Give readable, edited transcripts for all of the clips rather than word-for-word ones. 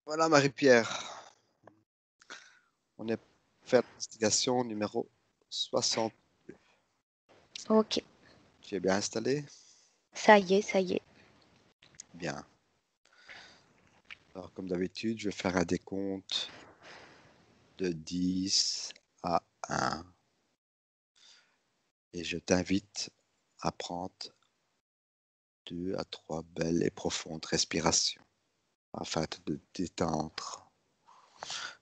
Voilà Marie-Pierre, on est faire l'investigation numéro 60. Ok, Tu es bien installé? ça y est, ça y est. Bien. Alors comme d'habitude, je vais faire un décompte de 10 à 1 et je t'invite à prendre 2 à 3 belles et profondes respirations afin de te détendre,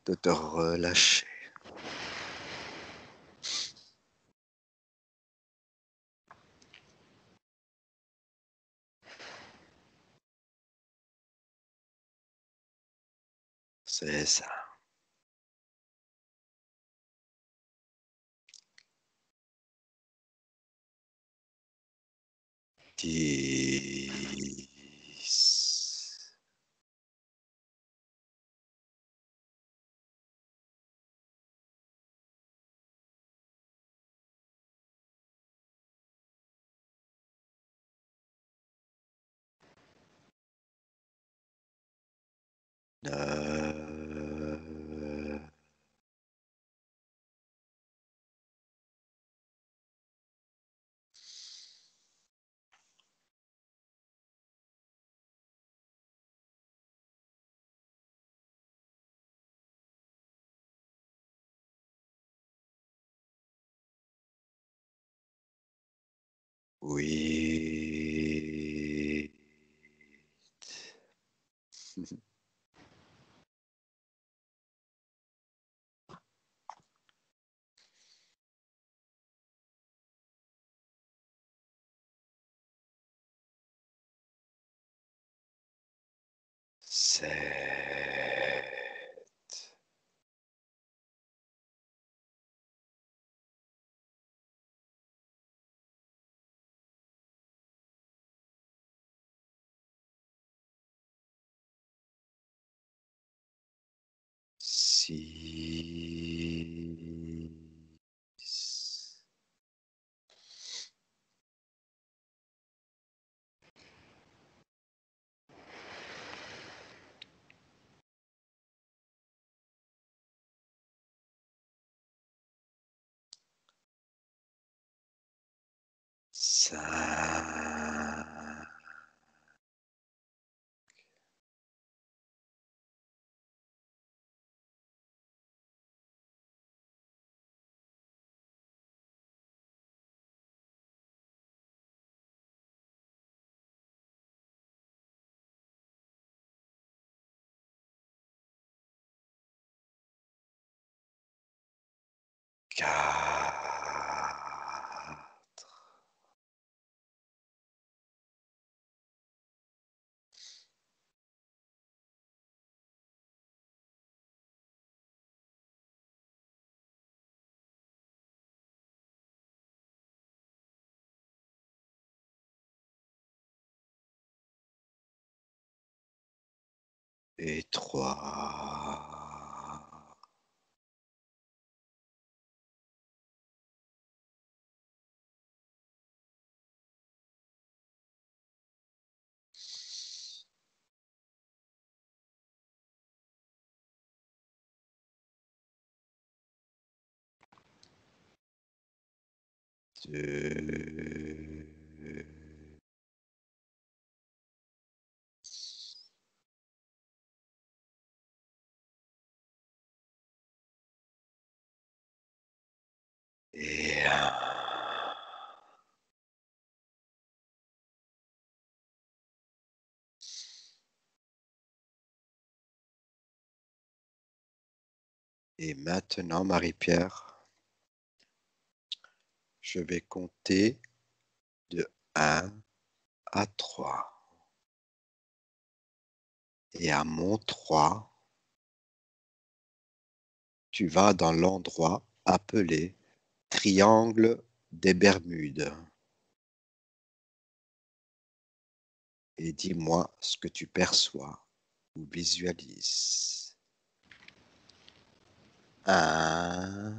de te relâcher. C'est ça. Dix. Neuf. Oui. 7. 6. 5. Quatre. Et 3. Deux. Et 1. Et maintenant, Marie-Pierre, je vais compter de 1 à 3. Et à mon 3, tu vas dans l'endroit appelé Triangle des Bermudes. Et dis-moi ce que tu perçois ou visualises. 1,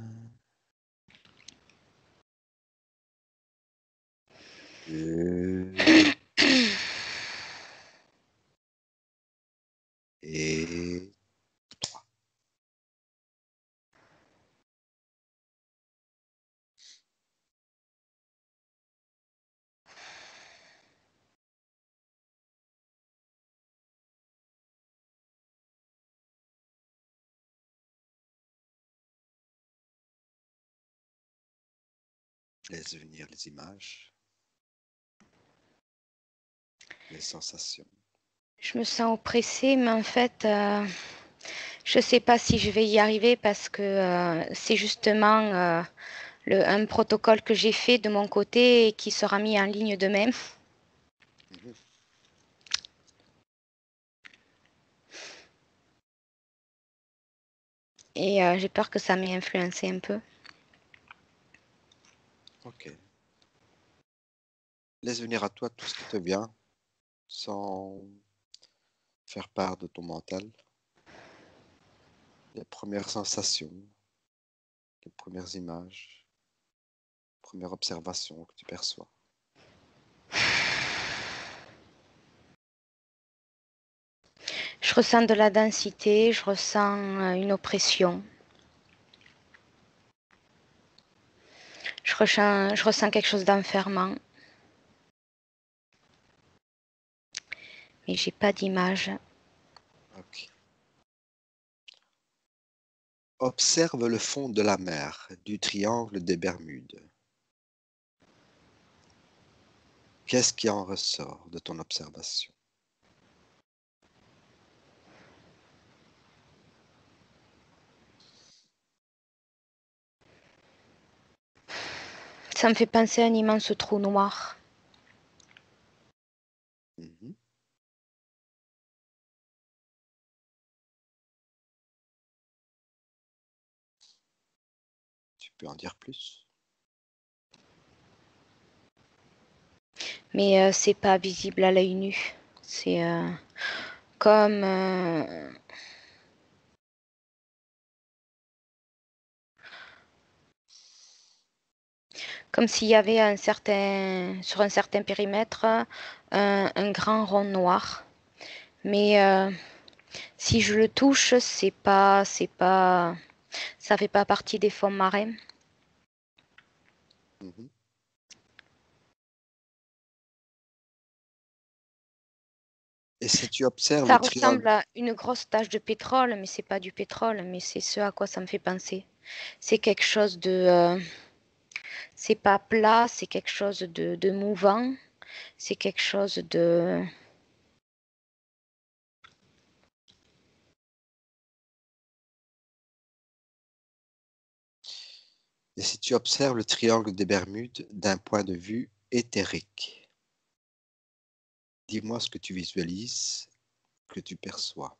2 et Laisse venir les images, les sensations. Je me sens oppressée, mais en fait, je ne sais pas si je vais y arriver parce que c'est justement un protocole que j'ai fait de mon côté et qui sera mis en ligne demain. Mhm. Et j'ai peur que ça m'ait influencé un peu. Ok. Laisse venir à toi tout ce qui te vient sans faire part de ton mental. Les premières sensations, les premières images, premières observations que tu perçois. Je ressens de la densité, je ressens une oppression. Je ressens quelque chose d'enfermant. Mais j'ai pas d'image. Ok. Observe le fond de la mer, du triangle des Bermudes. Qu'est-ce qui en ressort de ton observation? Ça me fait penser à un immense trou noir. Mhm. Tu peux en dire plus? Mais c'est pas visible à l'œil nu. C'est comme comme s'il y avait sur un certain périmètre un grand rond noir. Mais si je le touche, ça fait pas partie des fonds marins. Mhm. Et si tu observes Ça le triangle, ressemble à une grosse tache de pétrole, mais c'est pas du pétrole, mais c'est ce à quoi ça me fait penser. C'est quelque chose c'est pas plat, c'est quelque chose de mouvant, c'est quelque chose de, et si tu observes le triangle des Bermudes d'un point de vue éthérique, dis-moi ce que tu visualises, que tu perçois.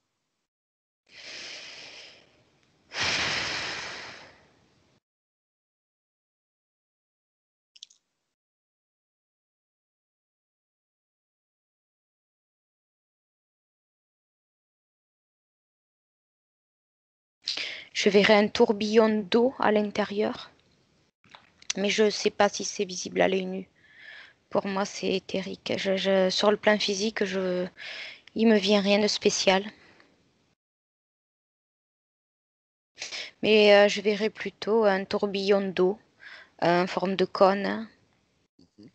je verrais un tourbillon d'eau à l'intérieur, mais je sais pas si c'est visible à l'œil nu. Pour moi, c'est éthérique. Sur le plan physique, il me vient rien de spécial. Mais je verrais plutôt un tourbillon d'eau en forme de cône Mhm.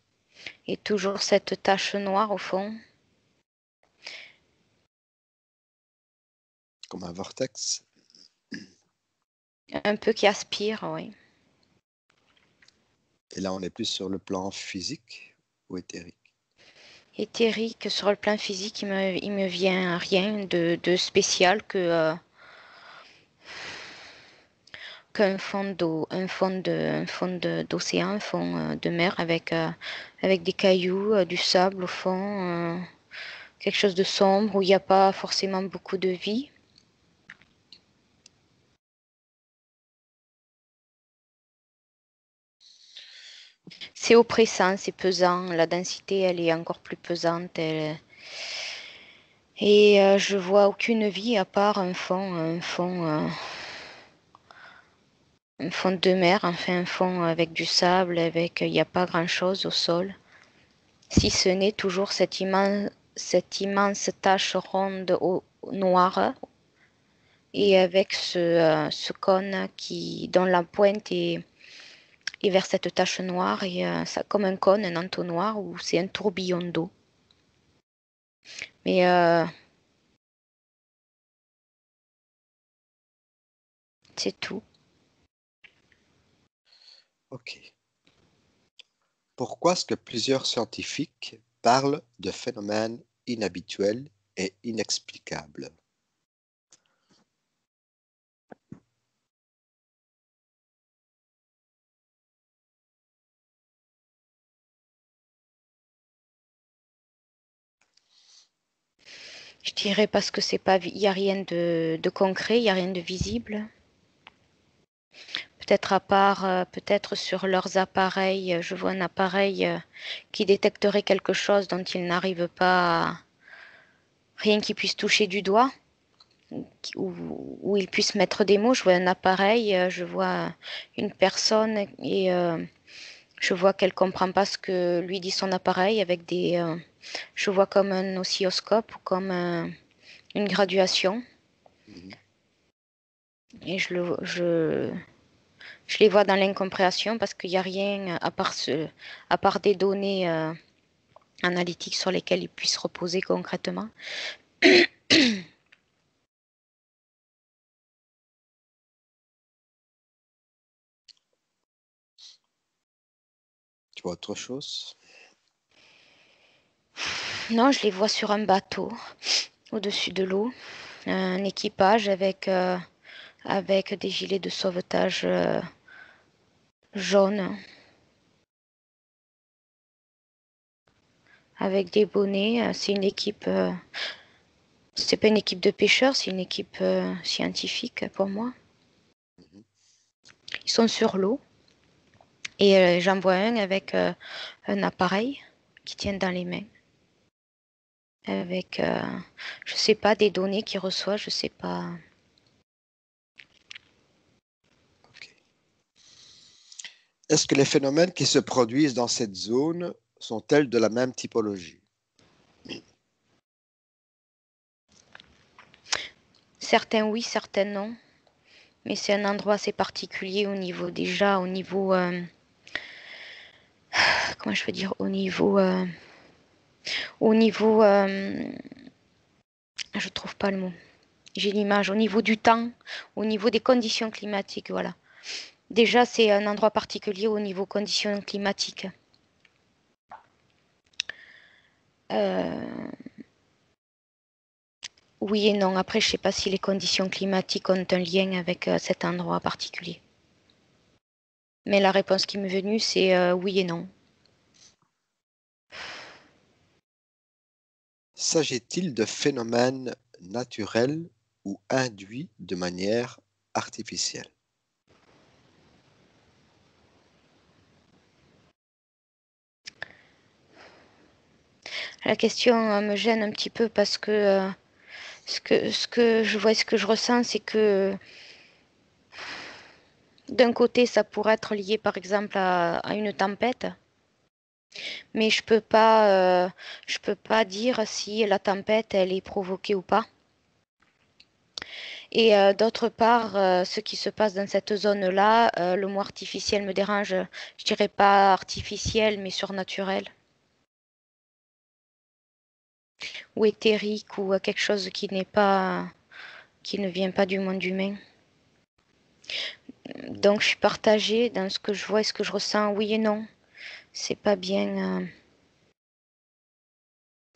et toujours cette tache noire au fond, Comme un vortex. un peu qui aspire, oui. Et là, on est plus sur le plan physique ou éthérique. Éthérique, sur le plan physique, il me vient rien de spécial qu'un fond d'eau, un fond d'océan, un fond de mer avec des cailloux, du sable au fond, quelque chose de sombre où il n'y a pas forcément beaucoup de vie. C'est oppressant, c'est pesant. La densité, elle est encore plus pesante. Et je vois aucune vie à part un fond de mer, enfin un fond avec du sable, il n'y a pas grand-chose au sol, si ce n'est toujours cette immense tache ronde noire et Mhm. avec ce cône dont la pointe est vers cette tache noire et ça, comme un cône, un entonnoir où c'est un tourbillon d'eau. Mais c'est tout. Ok. Pourquoi est-ce que plusieurs scientifiques parlent de phénomènes inhabituels et inexplicables? Je dirais parce que c'est pas, il n'y a rien de concret, il n'y a rien de visible. Peut-être à part, peut-être sur leurs appareils, je vois un appareil qui détecterait quelque chose dont ils n'arrivent pas, rien qui puisse toucher du doigt, où ils puissent mettre des mots. Je vois un appareil, je vois une personne et je vois qu'elle comprend pas ce que lui dit son appareil avec des, je vois comme un oscilloscope ou comme une graduation Mhm. et je les vois dans l'incompréhension parce qu'il n'y a rien à part des données analytiques sur lesquelles ils puissent reposer concrètement. Tu vois autre chose? Non, je les vois sur un bateau au-dessus de l'eau, un équipage avec des gilets de sauvetage jaunes, avec des bonnets. C'est une équipe, c'est pas une équipe de pêcheurs, c'est une équipe scientifique pour moi. Mhm. Ils sont sur l'eau et j'en vois un avec un appareil qui tient dans les mains, avec, je sais pas, des données qu'il reçoit, je sais pas. Ok. Est-ce que les phénomènes qui se produisent dans cette zone sont-elles de la même typologie? Certains oui, certains non. Mais c'est un endroit assez particulier au niveau déjà, au niveau, comment je veux dire, au niveau, je trouve pas le mot. J'ai l'image au niveau du temps, au niveau des conditions climatiques, voilà. Déjà, c'est un endroit particulier au niveau conditions climatiques. Euh, oui et non. Après, je sais pas si les conditions climatiques ont un lien avec cet endroit particulier. Mais la réponse qui m'est venue, c'est oui et non. S'agit-il de phénomènes naturels ou induits de manière artificielle? La question me gêne un petit peu parce que ce que je vois, ce que je ressens, c'est que d'un côté, ça pourrait être lié par exemple à une tempête, mais je peux pas dire si la tempête elle est provoquée ou pas. Et d'autre part, ce qui se passe dans cette zone-là, le mot artificiel me dérange. Je dirais pas artificiel, mais surnaturel ou éthérique ou quelque chose qui n'est pas, qui ne vient pas du monde humain. Donc je suis partagée dans ce que je vois et ce que je ressens, oui et non. C'est pas bien.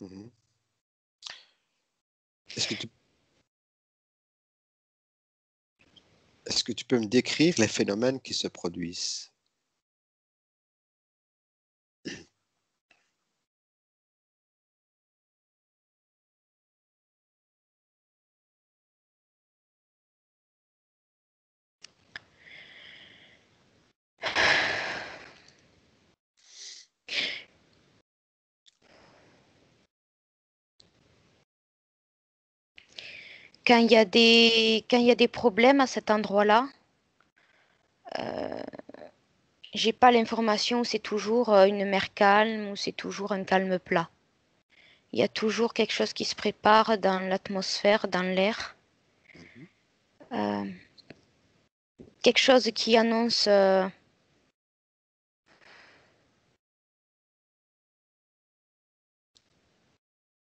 Mhm. Est-ce que tu, est-ce que tu peux me décrire les phénomènes qui se produisent? Quand il y a des problèmes à cet endroit-là, j'ai pas l'information où c'est toujours une mer calme ou c'est toujours un calme plat. Il y a toujours quelque chose qui se prépare dans l'atmosphère, dans l'air. Mhm. Euh, quelque chose qui annonce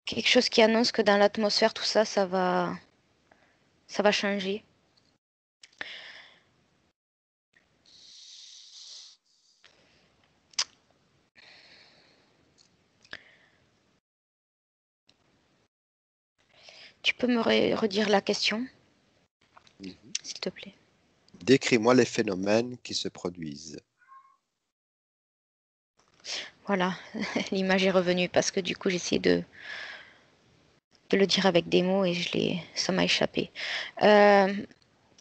quelque chose qui annonce que dans l'atmosphère tout ça ça va changer. peux me redire la question, Mhm. s'il te plaît? Décris-moi les phénomènes qui se produisent. Voilà, l'image est revenue parce que du coup, j'essaie de le dire avec des mots et ça m'a échappé.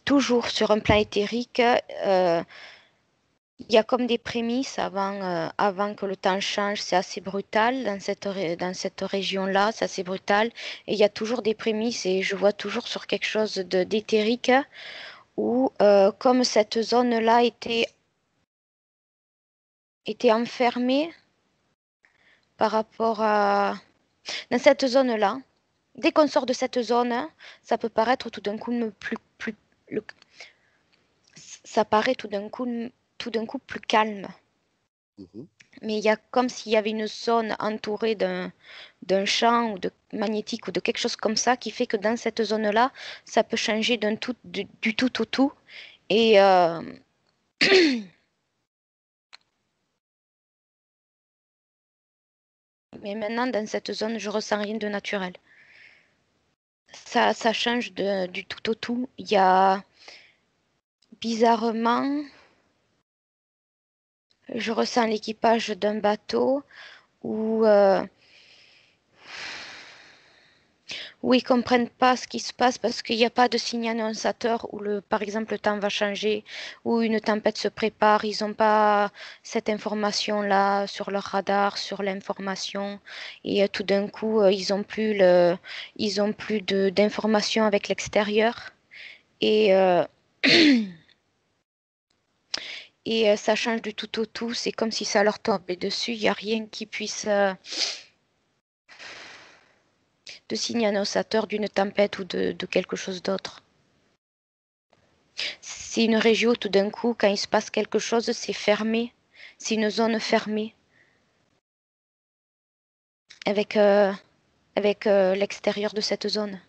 Toujours sur un plan éthérique, il y a comme des prémices avant que le temps change, c'est assez brutal dans cette région-là, c'est assez brutal. Et il y a toujours des prémices et je vois toujours sur quelque chose d'éthérique où, comme cette zone-là était enfermée par rapport à... Dans cette zone-là, dès qu'on sort de cette zone, ça peut paraître tout d'un coup ça paraît tout d'un coup plus calme. Mhm. Mais il y a comme s'il y avait une zone entourée d'un champ ou de magnétique ou de quelque chose comme ça qui fait que dans cette zone-là, ça peut changer du tout au tout. Et mais maintenant, dans cette zone, je ressens rien de naturel. Ça change du tout au tout. Il y a bizarrement, je ressens l'équipage d'un bateau où où ils comprennent pas ce qui se passe parce qu'il n'y a pas de signe annonçateur où par exemple, le temps va changer, où une tempête se prépare. Ils n'ont pas cette information-là sur leur radar, sur l'information. Et tout d'un coup, ils ont plus d'informations avec l'extérieur. Et, ça change du tout au tout. C'est comme si ça leur tombait dessus. Il n'y a rien qui puisse de signe annonçateur d'une tempête ou de quelque chose d'autre. C'est une région où tout d'un coup, quand il se passe quelque chose, c'est fermé. C'est une zone fermée avec, l'extérieur de cette zone,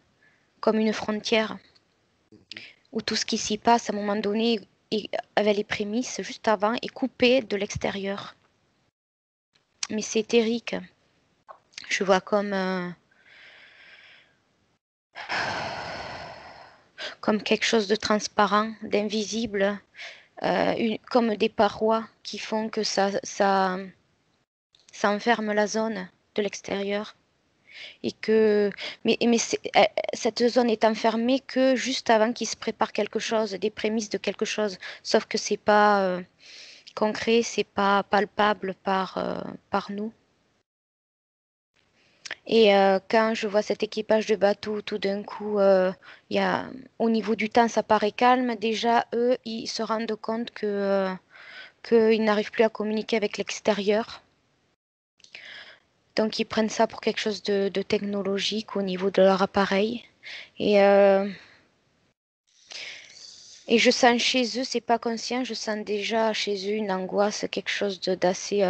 comme une frontière, Mhm. où tout ce qui s'y passe à un moment donné, avec les prémices juste avant, est coupé de l'extérieur. Mais c'est éthérique. Je vois comme quelque chose de transparent, d'invisible, comme des parois qui font que ça enferme la zone de l'extérieur. Et que cette zone est enfermée que juste avant qu'il se prépare quelque chose, des prémices de quelque chose. Sauf que c'est pas concret, c'est pas palpable par nous. Et quand je vois cet équipage de bateau, tout d'un coup, il y a, au niveau du temps, ça paraît calme. Déjà, eux, ils se rendent compte qu'ils n'arrivent plus à communiquer avec l'extérieur. Donc, ils prennent ça pour quelque chose de technologique au niveau de leur appareil. Et, euh, et je sens chez eux, c'est pas conscient, je sens déjà chez eux une angoisse, quelque chose d'assez,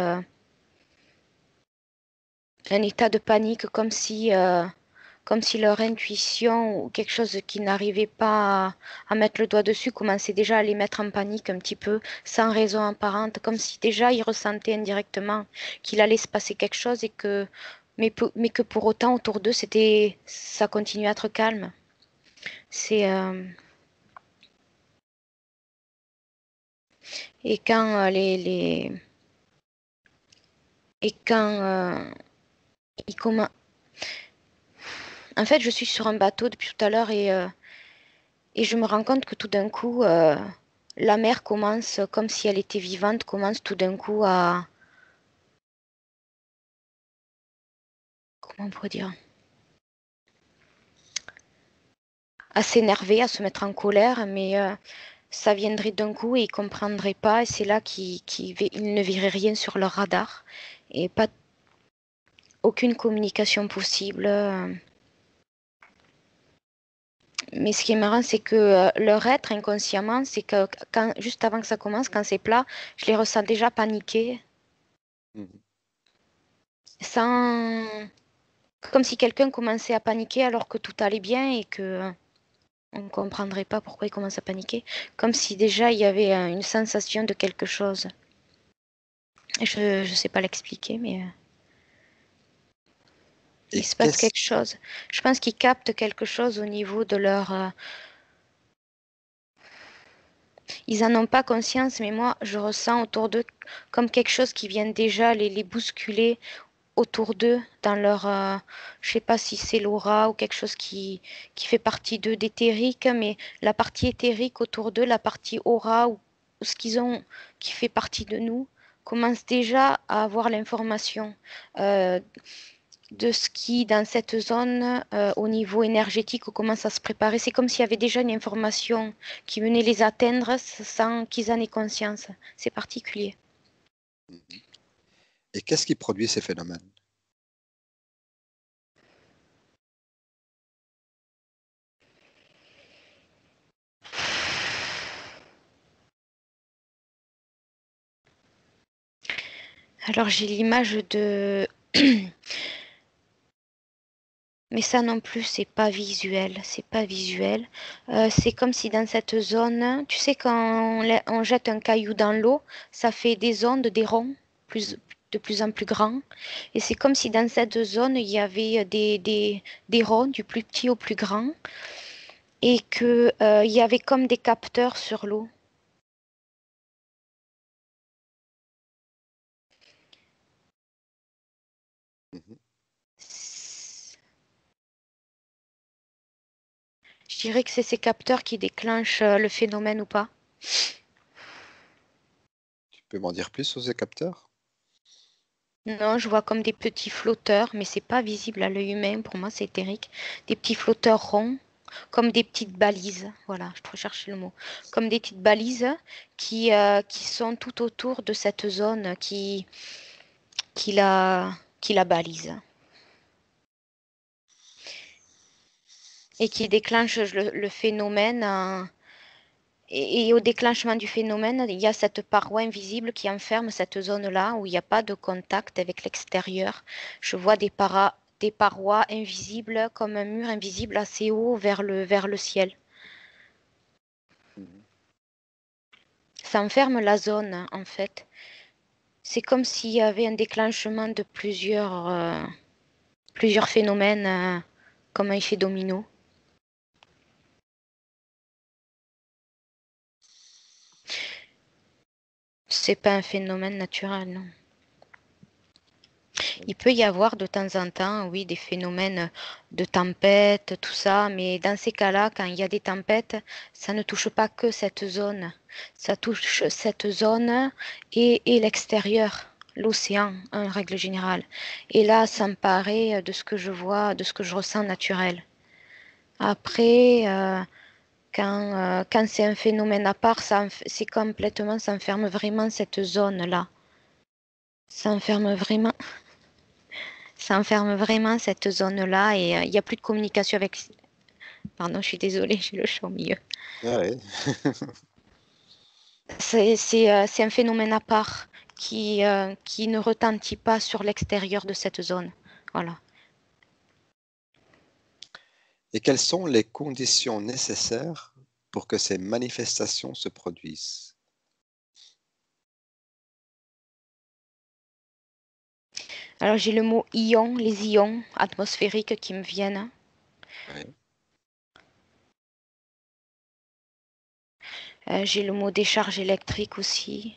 un état de panique, comme si leur intuition ou quelque chose qui n'arrivait pas à mettre le doigt dessus commençait déjà à les mettre en panique un petit peu, sans raison apparente, comme si déjà ils ressentaient indirectement qu'il allait se passer quelque chose et mais que pour autant autour d'eux, ça continuait à être calme. C'est, et quand et quand ils commencent, en fait, je suis sur un bateau depuis tout à l'heure et je me rends compte que tout d'un coup, la mer commence, comme si elle était vivante, commence tout d'un coup comment on pourrait dire, à s'énerver, à se mettre en colère, mais ça viendrait d'un coup et ils comprendraient pas. Et c'est là qu'ils ne verraient rien sur leur radar et pas aucune communication possible. Mais ce qui est marrant, c'est que leur être inconsciemment, c'est que juste avant que ça commence, quand c'est plat, je les ressens déjà paniquer, Mhm. sans... comme si quelqu'un commençait à paniquer alors que tout allait bien et que on ne comprendrait pas pourquoi il commence à paniquer. Comme si déjà il y avait une sensation de quelque chose. Je ne sais pas l'expliquer, mais... Et Il se passe qu'est-ce quelque chose. Je pense qu'ils captent quelque chose au niveau de leur... Ils en ont pas conscience, mais moi, je ressens autour d'eux comme quelque chose qui vient déjà les bousculer autour d'eux dans leur... je sais pas si c'est l'aura ou quelque chose qui fait partie d'eux d'éthérique, mais la partie éthérique autour d'eux, la partie aura ou ce qu'ils ont qui fait partie de nous, commence déjà à avoir l'information. Euh, de ce qui, dans cette zone, au niveau énergétique, commence à se préparer. C'est comme s'il y avait déjà une information qui venait les atteindre sans qu'ils en aient conscience. C'est particulier. Mhm. Et qu'est-ce qui produit ces phénomènes? Alors j'ai l'image de... Mais ça non plus, c'est pas visuel, c'est pas visuel. C'est comme si dans cette zone, tu sais, quand on jette un caillou dans l'eau, ça fait des ondes, des ronds, de plus en plus grands. Et c'est comme si dans cette zone, il y avait des ronds, du plus petit au plus grand, et que, il y avait comme des capteurs sur l'eau. Mhm. Je dirais que c'est ces capteurs qui déclenchent le phénomène ou pas. Tu peux m'en dire plus sur ces capteurs? Non, je vois comme des petits flotteurs, mais c'est pas visible à l'œil humain. Pour moi, c'est éthérique. Des petits flotteurs ronds, comme des petites balises. Voilà, je recherche le mot. Comme des petites balises qui sont tout autour de cette zone qui la, qui la balise et qui déclenche le phénomène. Et au déclenchement du phénomène, il y a cette paroi invisible qui enferme cette zone-là où il n'y a pas de contact avec l'extérieur. Je vois des parois invisibles comme un mur invisible assez haut vers le ciel. Mhm. Ça enferme la zone, en fait. C'est comme s'il y avait un déclenchement de plusieurs phénomènes, comme un effet domino. C'est pas un phénomène naturel, non. Oui. Il peut y avoir de temps en temps, oui, des phénomènes de tempête, tout ça, mais dans ces cas-là, quand il y a des tempêtes, ça ne touche pas que cette zone. Ça touche cette zone et l'extérieur, l'océan en règle générale. Et là, ça me paraît, de ce que je vois, de ce que je ressens naturel. Après, quand c'est un phénomène à part, c'est complètement, ça enferme vraiment cette zone-là. Ça enferme vraiment. Ça enferme vraiment cette zone-là et il n'y a plus de communication avec... Pardon, je suis désolée, j'ai le chat au milieu. Ah ouais. C'est un phénomène à part qui ne retentit pas sur l'extérieur de cette zone. Voilà. Et quelles sont les conditions nécessaires pour que ces manifestations se produisent? Alors j'ai le mot ion, les ions atmosphériques qui me viennent. Oui. J'ai le mot décharge électrique aussi.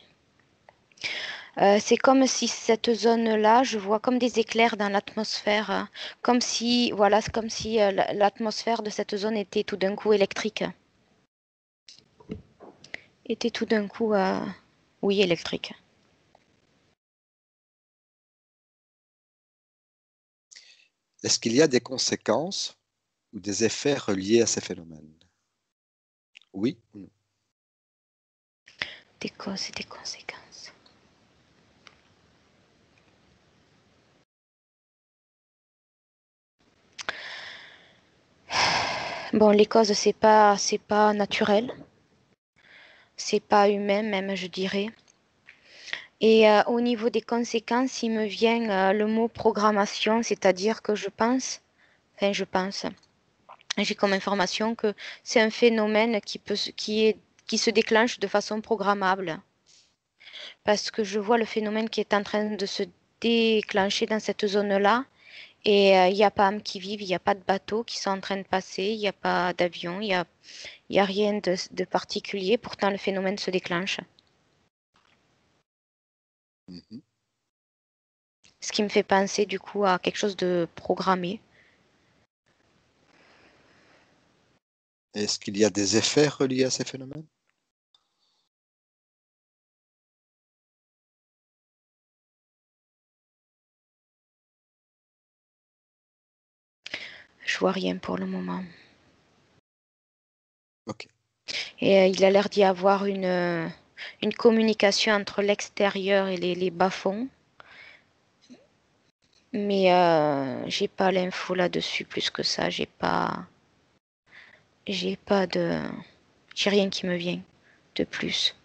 C'est comme si cette zone-là, je vois comme des éclairs dans l'atmosphère, hein. Comme si, voilà, c'est comme si l'atmosphère de cette zone était tout d'un coup électrique. Était tout d'un coup, oui, électrique. Est-ce qu'il y a des conséquences ou des effets reliés à ces phénomènes? Oui ou non? Des causes et des conséquences. Bon, les causes, c'est pas naturel, c'est pas humain même, je dirais. Et au niveau des conséquences, il me vient le mot programmation, c'est-à-dire que je pense, j'ai comme information que c'est un phénomène qui se déclenche de façon programmable. Parce que je vois le phénomène qui est en train de se déclencher dans cette zone-là Et il n'y a pas âme qui vive, il n'y a pas de bateaux qui sont en train de passer, il n'y a pas d'avion, il y a rien de particulier. Pourtant, le phénomène se déclenche. Mhm. Ce qui me fait penser du coup à quelque chose de programmé. Est-ce qu'il y a des effets reliés à ces phénomènes? Je vois rien pour le moment. Ok. Et il a l'air d'y avoir une communication entre l'extérieur et les bas-fonds. Mais j'ai pas l'info là-dessus plus que ça. J'ai pas de, j'ai rien qui me vient de plus.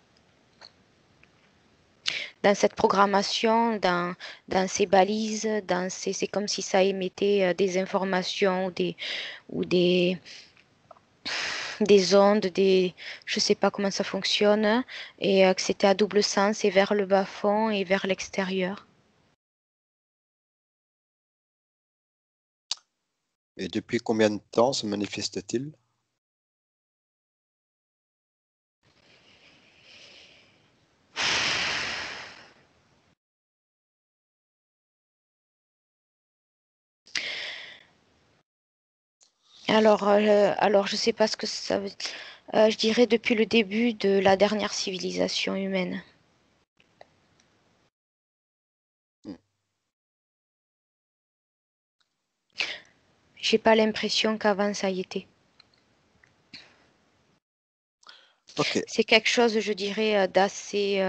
Dans cette programmation, dans ces balises, c'est comme si ça émettait des informations ou des ondes, je sais pas comment ça fonctionne, et que c'était à double sens et vers le bas-fond et vers l'extérieur. Et depuis combien de temps se manifeste-t-il? Alors je sais pas ce que ça veut dire. Je dirais depuis le début de la dernière civilisation humaine. Hmm. J'ai pas l'impression qu'avant ça y était. Ok. C'est quelque chose, je dirais, d'assez,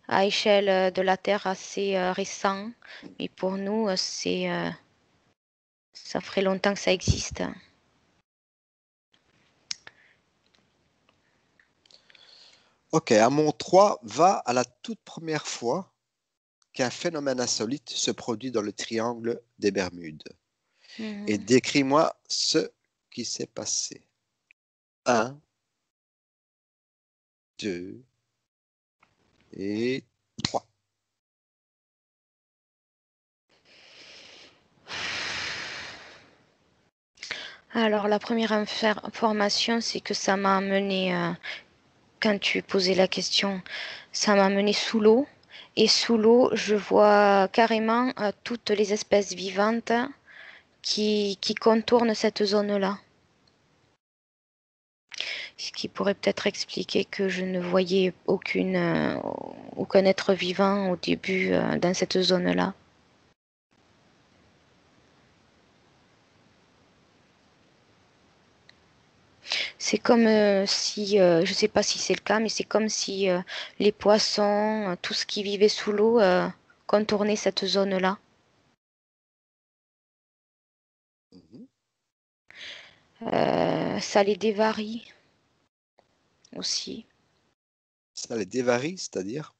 à échelle de la Terre, assez récent. Mais pour nous, ça ferait longtemps que ça existe. Ok. Amont 3 va à la toute première fois qu'un phénomène insolite se produit dans le triangle des Bermudes. Et Mhm. décris-moi ce qui s'est passé. Un, 2 et 3. Alors, la première information, c'est que ça m'a amené, quand tu posais la question, ça m'a amené sous l'eau. Et sous l'eau, je vois carrément toutes les espèces vivantes qui contournent cette zone-là. Ce qui pourrait peut-être expliquer que je ne voyais aucun être vivant au début dans cette zone-là. C'est comme si, je ne sais pas si c'est le cas, mais c'est comme si les poissons, tout ce qui vivait sous l'eau, contournait cette zone-là. Mhm. Ça les dévarie aussi. Ça les dévarie, c'est-à-dire?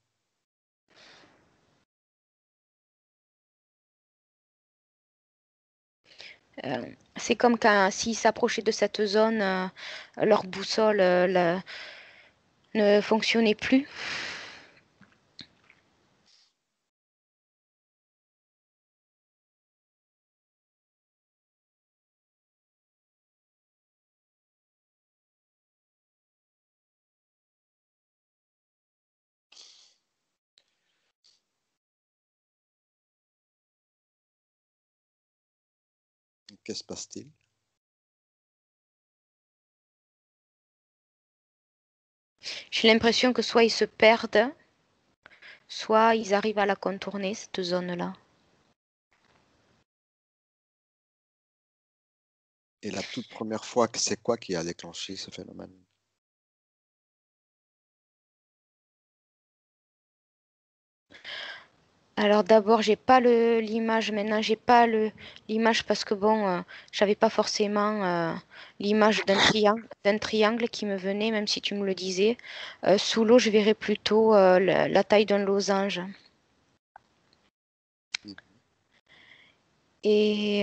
Euh, c'est comme quand s'ils s'approchaient de cette zone, leur boussole ne fonctionnait plus. Que se passe-t-il? J'ai l'impression que soit ils se perdent, soit ils arrivent à la contourner, cette zone-là. Et la toute première fois, c'est quoi qui a déclenché ce phénomène? Alors d'abord, j'ai pas l'image. Maintenant, j'ai pas l'image parce que bon, j'avais pas forcément l'image d'un triangle qui me venait, même si tu me le disais. Sous l'eau, je verrais plutôt la taille d'un losange. Mhm. Et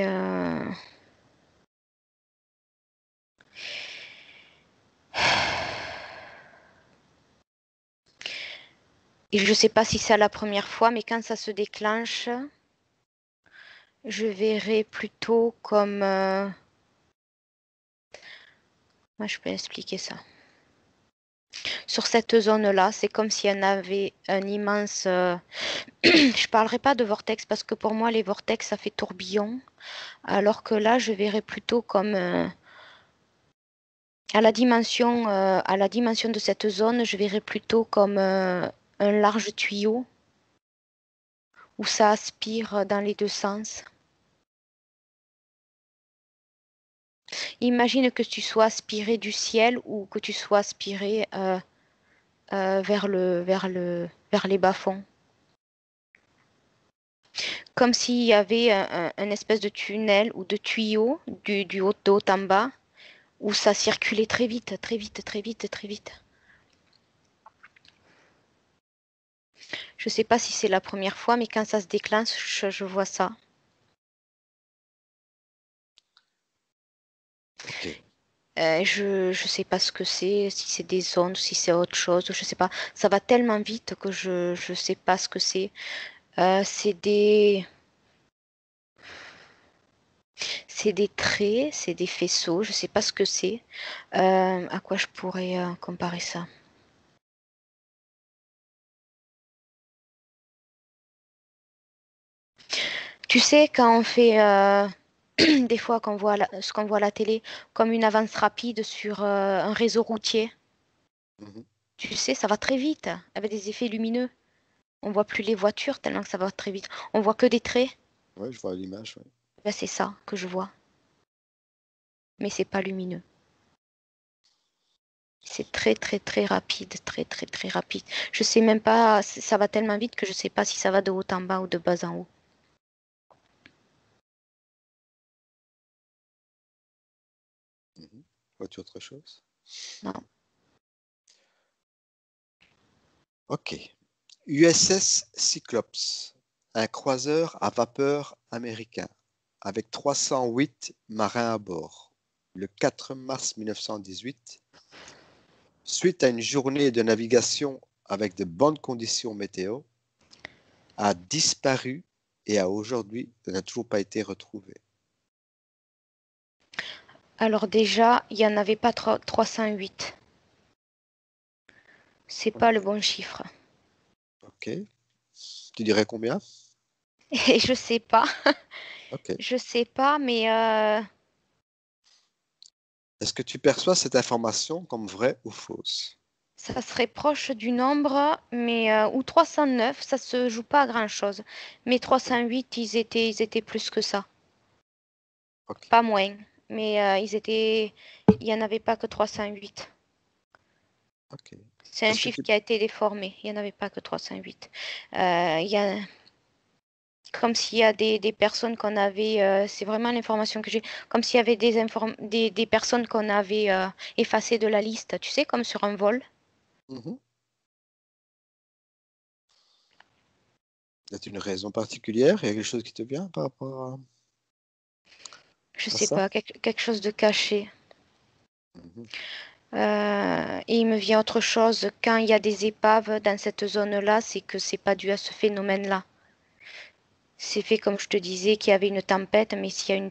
et je sais pas si c'est la première fois, mais quand ça se déclenche, Je verrais plutôt comme... Moi, je peux expliquer ça. Sur cette zone-là, c'est comme s'il y en avait un immense... Je parlerai pas de vortex parce que pour moi, les vortex, ça fait tourbillon. Alors que là, je verrais plutôt comme... à la dimension de cette zone, je verrais plutôt comme un large tuyau où ça aspire dans les deux sens. Imagine que tu sois aspiré du ciel ou que tu sois aspiré vers les bas-fonds. Comme s'il y avait un espèce de tunnel ou de tuyau du haut, de haut en bas où ça circulait très vite, très vite, très vite, très vite. Je ne sais pas si c'est la première fois, mais quand ça se déclenche, je vois ça. Ok. Je ne sais pas ce que c'est, si c'est des ondes, si c'est autre chose, je sais pas. Ça va tellement vite que je ne sais pas ce que c'est. C'est des traits, c'est des faisceaux, je sais pas ce que c'est. À quoi je pourrais comparer ça? Tu sais, quand on fait des fois ce qu'on voit à la télé comme une avance rapide sur un réseau routier, Mhm. tu sais, ça va très vite avec des effets lumineux. On voit plus les voitures tellement que ça va très vite. On voit que des traits. Ouais, je vois l'image. Ouais. Ben, c'est ça que je vois, mais c'est pas lumineux. C'est très très très rapide, très très très rapide. Je sais même pas, ça va tellement vite que je sais pas si ça va de haut en bas ou de bas en haut. Mhm. Vois-tu autre chose? Non. Ok. USS Cyclops, un croiseur à vapeur américain, avec 308 marins à bord, le 4 mars 1918, suite à une journée de navigation avec de bonnes conditions météo, a disparu et a aujourd'hui n'a toujours pas été retrouvé. Alors déjà, il n'y en avait pas 308. C'est pas le Ok. bon chiffre. Ok. Tu dirais combien? Et je sais pas, Ok. je sais pas, mais Est-ce que tu perçois cette information comme vraie ou fausse? ça serait proche du nombre, mais ou 309, ça se joue pas à grand-chose. Mais Ok. 308, ils étaient plus que ça, Ok. pas moins. Mais il y en avait pas que 308. Ok. C'est un Est-ce que chiffre tu... qui a été déformé. Il n'y en avait pas que 308. Il y a, comme s'il y a des personnes qu'on avait, c'est vraiment l'information que j'ai, comme s'il y avait des personnes qu'on avait effacées de la liste, tu sais, comme sur un vol. Mhm. Y a-t-il une raison particulière? Il y a quelque chose qui te vient par rapport Je à sais ça? pas, quelque chose de caché. Mhm. Et il me vient autre chose, quand il y a des épaves dans cette zone-là, c'est que c'est pas dû à ce phénomène-là. C'est fait comme je te disais qu'il y avait une tempête, mais s'il y a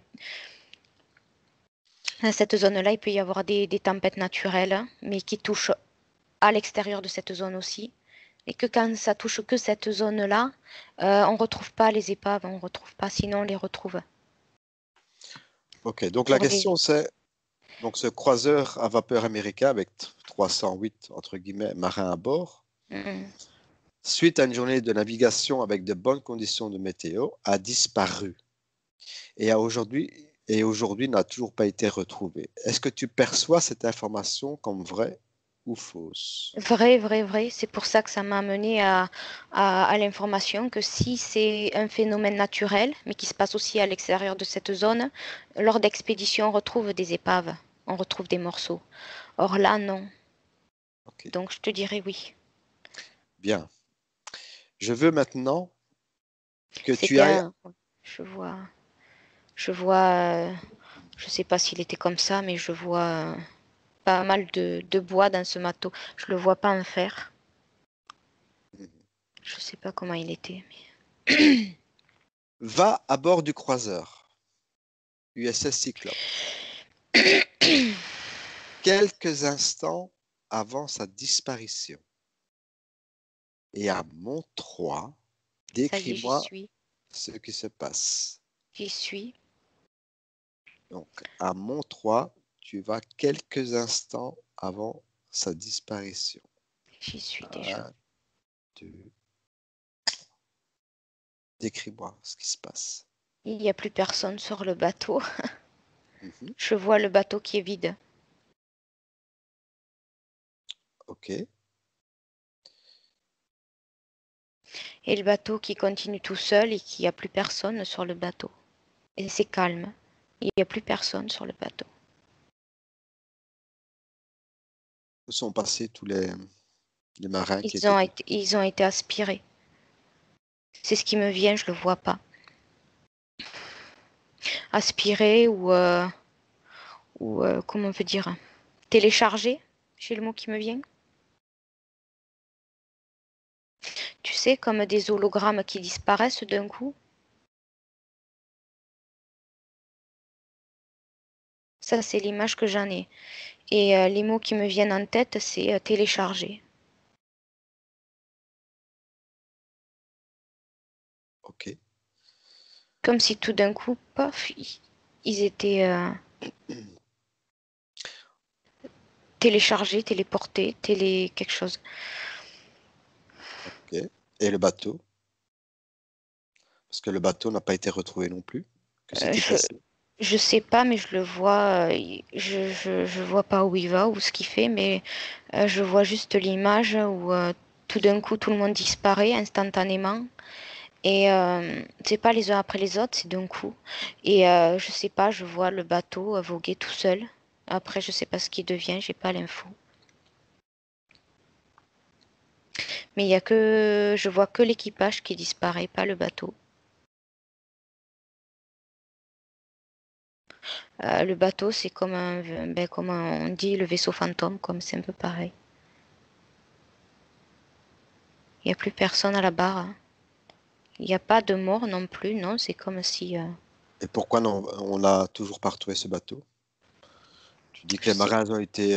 dans cette zone-là, il peut y avoir des tempêtes naturelles, mais qui touchent à l'extérieur de cette zone aussi. Et que quand ça touche que cette zone-là, on retrouve pas les épaves, on retrouve pas, sinon on les retrouve. Ok, donc la Pour les... question c'est, donc ce croiseur à vapeur américain avec 308 entre guillemets marins à bord, Mm. suite à une journée de navigation avec de bonnes conditions de météo, a disparu et aujourd'hui n'a toujours pas été retrouvé. Est-ce que tu perçois cette information comme vraie ou fausse? Vrai, vrai, vrai. C'est pour ça que ça m'a amené à l'information que si c'est un phénomène naturel, mais qui se passe aussi à l'extérieur de cette zone, lors d'expéditions, on retrouve des épaves, on retrouve des morceaux. Or là, non. Ok, Donc je te dirais oui. bien. Je veux maintenant que tu C'était ailles. un... Je vois, je vois, je sais pas s'il était comme ça, mais je vois pas mal de bois dans ce matos. Je le vois pas en fer. Je sais pas comment il était. Va à bord du croiseur USS Cyclope. Quelques instants avant sa disparition. Et à mon 3, Ça y est, j'y décris-moi suis. ce qui se passe. J'y suis. Donc, à mon 3, tu vas quelques instants avant sa disparition. J'y suis déjà. 1, 2. Décris-moi ce qui se passe. Il n'y a plus personne sur le bateau. Mhm. Je vois le bateau qui est vide. Ok. Et le bateau qui continue tout seul et qu'il n'y a plus personne sur le bateau. Et c'est calme. Il n'y a plus personne sur le bateau. Où sont passés tous les marins qui étaient... Ils ont été aspirés. C'est ce qui me vient, je le vois pas. Aspirés ou comment on peut dire, téléchargés, j'ai le mot qui me vient. Tu sais, comme des hologrammes qui disparaissent d'un coup. Ça, c'est l'image que j'en ai. Et les mots qui me viennent en tête, c'est télécharger. Ok. Comme si tout d'un coup, paf, ils étaient téléchargés, téléportés, quelque chose. Ok. Et le bateau? Parce que le bateau n'a pas été retrouvé non plus. Que Euh, s'est-il je, passé? je sais pas, mais je le vois. Je vois pas où il va ou ce qu'il fait, mais je vois juste l'image où tout d'un coup tout le monde disparaît instantanément. Et c'est pas les uns après les autres, c'est d'un coup. Et je sais pas, je vois le bateau voguer tout seul. Après, je sais pas ce qu'il devient, j'ai pas l'info. Mais il y a que, je vois que l'équipage qui disparaît, pas le bateau. Le bateau, c'est comme comme on dit, le vaisseau fantôme, comme c'est un peu pareil. Il n'y a plus personne à la barre. Il n'y a pas de mort non plus, non, c'est comme si, Et pourquoi non, on n'a toujours pas retrouvé ce bateau? Tu dis que je les sais. marins ont été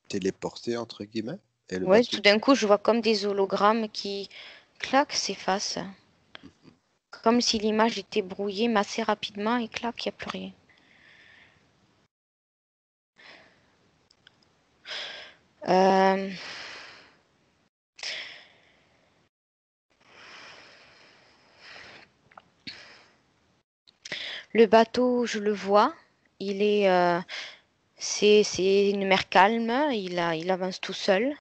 téléportés, entre guillemets, et le Ouais, bateau? tout d'un coup, je vois comme des hologrammes qui, clac, s'effacent. Mhm. Comme si l'image était brouillée, mais assez rapidement, et clac, il n'y a plus rien. Euh, le bateau, je le vois. Il est, c'est une mer calme. Il avance tout seul.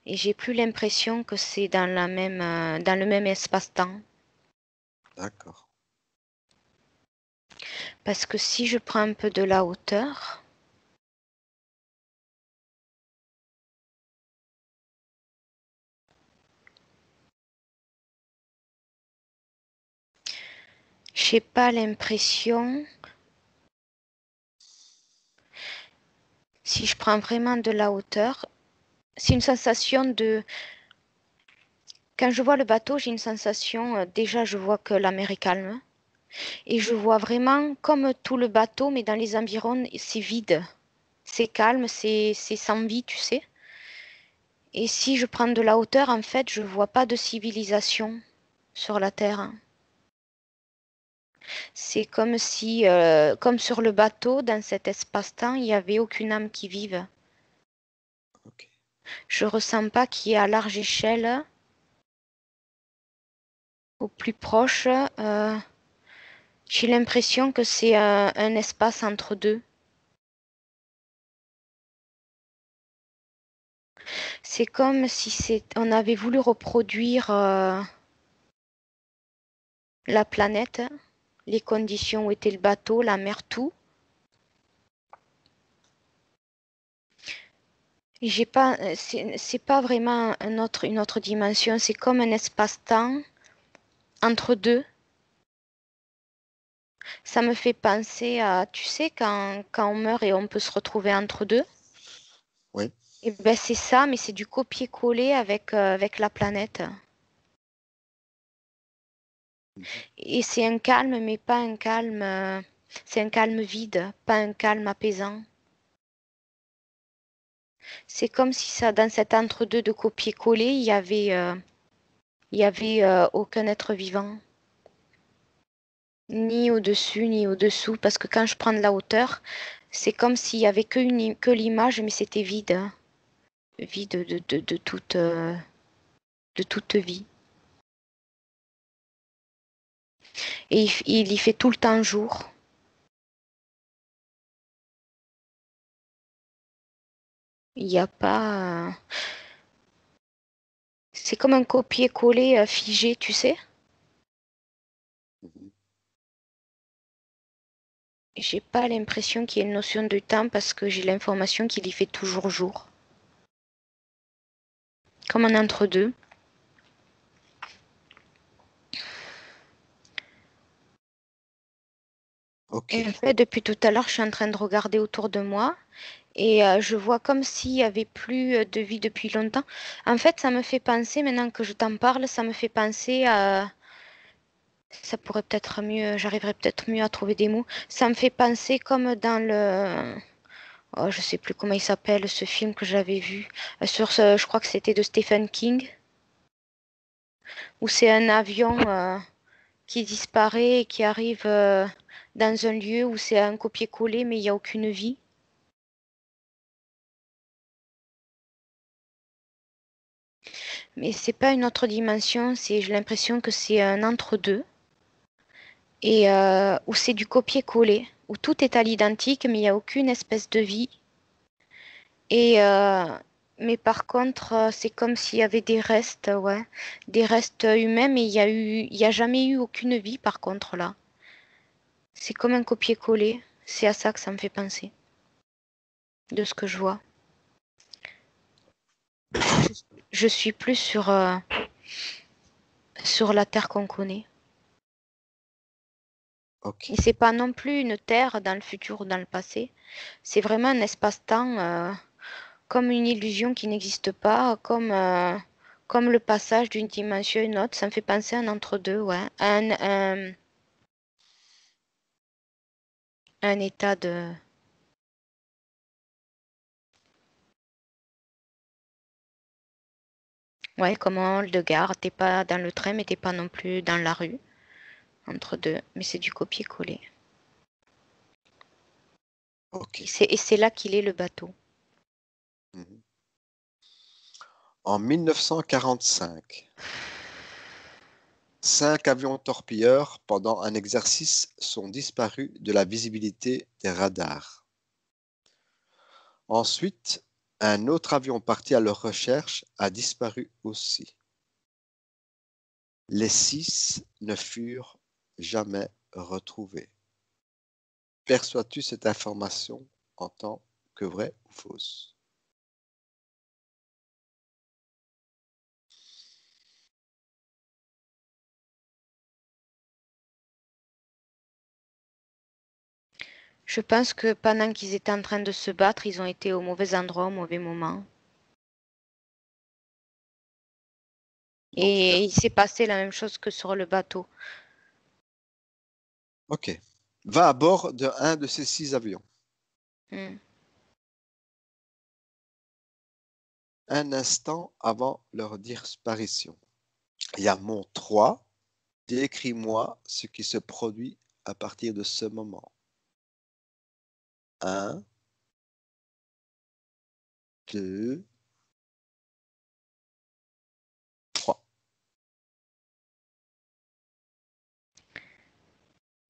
Et j'ai plus l'impression que c'est dans le même espace-temps. D'accord. Parce que si je prends un peu de la hauteur, j'ai pas l'impression. Si je prends vraiment de la hauteur, c'est une sensation de. Quand je vois le bateau, j'ai une sensation. Déjà, je vois que la mer est calme. Et je vois vraiment comme tout le bateau, mais dans les environs, c'est vide. C'est calme, c'est sans vie, tu sais. Et si je prends de la hauteur, en fait, je vois pas de civilisation sur la Terre. C'est comme si, comme sur le bateau, dans cet espace-temps, il n'y avait aucune âme qui vive. Ok. Je ressens pas qu'il y ait à large échelle, au plus proche, j'ai l'impression que c'est un espace entre deux. C'est comme si on avait voulu reproduire la planète, les conditions où était le bateau, la mer, tout. J'ai pas, c'est pas vraiment une autre dimension, c'est comme un espace-temps entre deux. Ça me fait penser à, tu sais, quand on meurt et on peut se retrouver entre deux. Oui. Et ben c'est ça, mais c'est du copier-coller avec la planète. Et c'est un calme, mais pas un calme. C'est un calme vide, pas un calme apaisant. C'est comme si ça, dans cet entre-deux de copier-coller, il y avait aucun être vivant, ni au-dessus, ni au-dessous, parce que quand je prends de la hauteur, c'est comme s'il y avait que l'image, mais c'était vide, hein. Vide de toute vie. Et il y fait tout le temps jour. Il n'y a pas. C'est comme un copier-coller figé, tu sais. J'ai pas l'impression qu'il y ait une notion de temps parce que j'ai l'information qu'il y fait toujours jour. Comme un entre-deux. Ok. Et en fait, depuis tout à l'heure, je suis en train de regarder autour de moi et je vois comme s'il n'y avait plus de vie depuis longtemps. En fait, ça me fait penser, maintenant que je t'en parle, ça me fait penser à... Ça pourrait peut-être mieux, j'arriverais peut-être mieux à trouver des mots. Ça me fait penser comme dans le... Oh, je sais plus comment il s'appelle, ce film que j'avais vu. Je crois que c'était de Stephen King, où c'est un avion qui disparaît et qui arrive dans un lieu où c'est un copier-coller, mais il n'y a aucune vie. Mais c'est pas une autre dimension, j'ai l'impression que c'est un entre-deux et où c'est du copier-coller, où tout est à l'identique, mais il n'y a aucune espèce de vie. Et mais par contre, c'est comme s'il y avait des restes, ouais, des restes humains, mais il y a jamais eu aucune vie par contre là. C'est comme un copier-coller. C'est à ça que ça me fait penser, de ce que je vois. Je suis plus sur la Terre qu'on connaît. Ok. Et c'est pas non plus une Terre dans le futur ou dans le passé. C'est vraiment un espace-temps comme une illusion qui n'existe pas, comme le passage d'une dimension à une autre. Ça me fait penser à un entre-deux, ouais. Un état de... Ouais, comme un hall de gare. T'es pas dans le train, mais t'es pas non plus dans la rue. Entre deux. Mais c'est du copier-coller. Ok. Et c'est là qu'il est le bateau. Mhm. En 1945, 5 avions torpilleurs, pendant un exercice, sont disparus de la visibilité des radars. Ensuite, un autre avion parti à leur recherche a disparu aussi. Les 6 ne furent jamais retrouvés. Perçois-tu cette information en tant que vraie ou fausse? Je pense que pendant qu'ils étaient en train de se battre, ils ont été au mauvais endroit, au mauvais moment. Donc, Et il s'est passé la même chose que sur le bateau. ok. Va à bord de un de ces 6 avions. Hmm. Un instant avant leur disparition. Il y a mon 3. Décris-moi ce qui se produit à partir de ce moment. 1, 2, 3.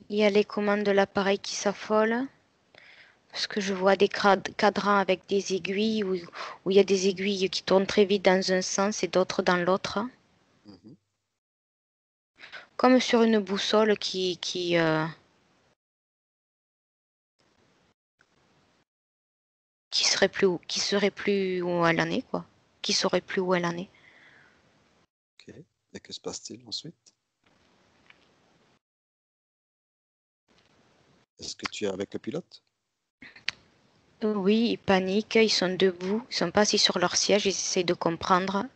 Il y a les commandes de l'appareil qui s'affolent. Parce que je vois des cadrans avec des aiguilles où il y a des aiguilles qui tournent très vite dans un sens et d'autres dans l'autre. Mhm. Comme sur une boussole qui serait plus où elle en est, quoi. Qui saurait plus où elle en est. Ok. Et que se passe-t-il ensuite? Est-ce que tu es avec le pilote? Oui, ils paniquent, ils sont debout, ils sont pas assis sur leur siège, ils essayent de comprendre.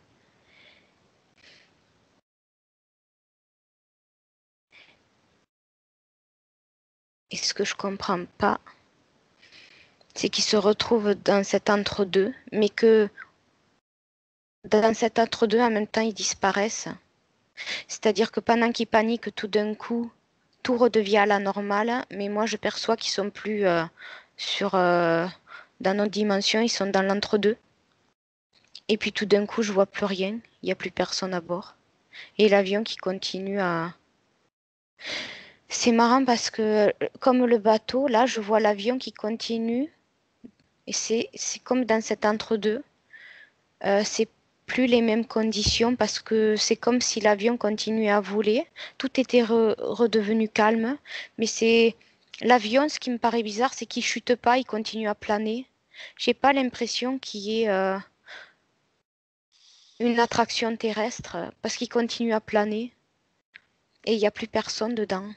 Et ce que je comprends pas, c'est qu'ils se retrouvent dans cet entre-deux, mais que dans cet entre-deux, en même temps, ils disparaissent. C'est-à-dire que pendant qu'ils paniquent, tout d'un coup, tout redevient à la normale, mais moi, je perçois qu'ils sont plus sur dans notre dimension, ils sont dans l'entre-deux. Et puis tout d'un coup, je vois plus rien, il n'y a plus personne à bord. Et l'avion qui continue à... C'est marrant parce que, comme le bateau, là, je vois l'avion qui continue, et c'est comme dans cet entre-deux. C'est plus les mêmes conditions parce que c'est comme si l'avion continuait à voler. Tout était redevenu calme, mais c'est l'avion, ce qui me paraît bizarre, c'est qu'il chute pas, il continue à planer. J'ai pas l'impression qu'il y ait une attraction terrestre parce qu'il continue à planer et il n'y a plus personne dedans.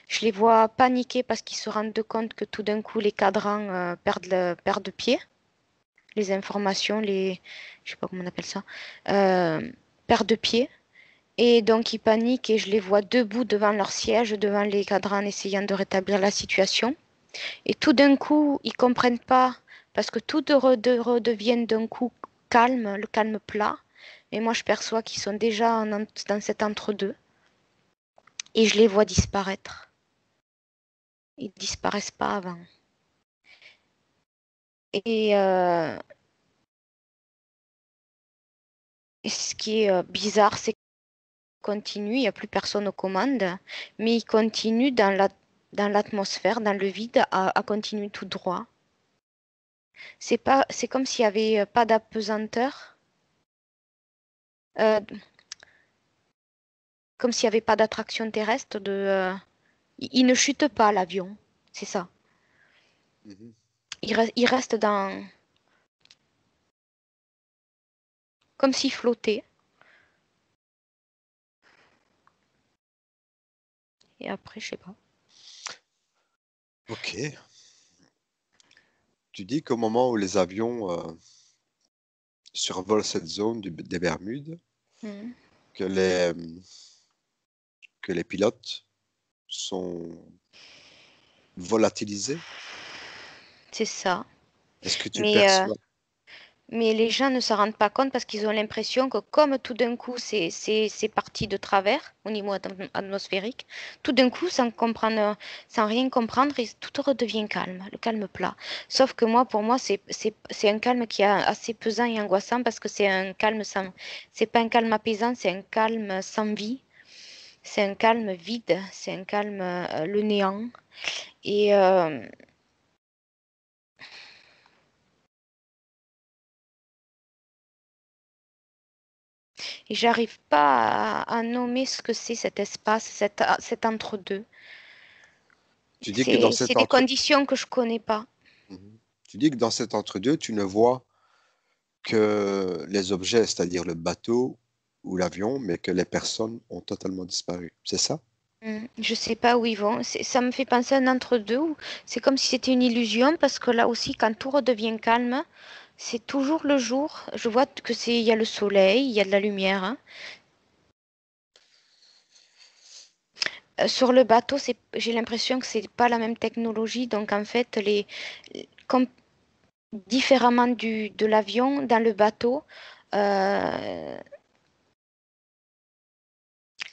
Je les vois paniquer parce qu'ils se rendent compte que tout d'un coup les cadrans perdent pied. Les informations, je sais pas comment on appelle ça, euh, perdent pied. Et donc ils paniquent et je les vois debout devant leur siège, devant les cadrans, en essayant de rétablir la situation. Et tout d'un coup, ils comprennent pas parce que tout redevient d'un coup calme, le calme plat. Et moi, je perçois qu'ils sont déjà dans cet entre-deux. Et je les vois disparaître. Ils disparaissent pas avant. Et, euh, et ce qui est bizarre, c'est qu'ils continuent, il n'y a plus personne aux commandes, mais ils continuent dans l'atmosphère, dans le vide, à continuer tout droit. C'est comme s'il y avait pas d'apesanteur, euh, comme s'il y avait pas d'attraction terrestre. Il ne chute pas l'avion, c'est ça. Mhm. Il reste comme s'il flottait. Et après, je sais pas. Ok. Tu dis qu'au moment où les avions survolent cette zone des Bermudes, Mhm. que les pilotes sont volatilisés. C'est ça. Est-ce que tu Mais perçois? Mais les gens ne s'en rendent pas compte parce qu'ils ont l'impression que comme tout d'un coup c'est parti de travers au niveau atmosphérique, tout d'un coup sans rien comprendre, tout redevient calme, le calme plat. Sauf que moi, pour moi, c'est un calme qui est assez pesant et angoissant parce que c'est un calme sans, c'est pas un calme apaisant, c'est un calme sans vie, c'est un calme vide, c'est un calme le néant. Et Et j'arrive pas à nommer ce que c'est cet espace, cet entre-deux. Tu dis que dans C'est cet des entre... conditions que je connais pas. Mhm. Tu dis que dans cet entre-deux, tu ne vois que les objets, c'est-à-dire le bateau ou l'avion, mais que les personnes ont totalement disparu. C'est ça? Je sais pas où ils vont. Ça me fait penser à un entre-deux. C'est comme si c'était une illusion parce que là aussi, quand tout redevient calme, c'est toujours le jour. Je vois que il y a le soleil, il y a de la lumière, hein. Sur le bateau, j'ai l'impression que c'est pas la même technologie. Donc en fait, comme différemment de l'avion, dans le bateau, euh,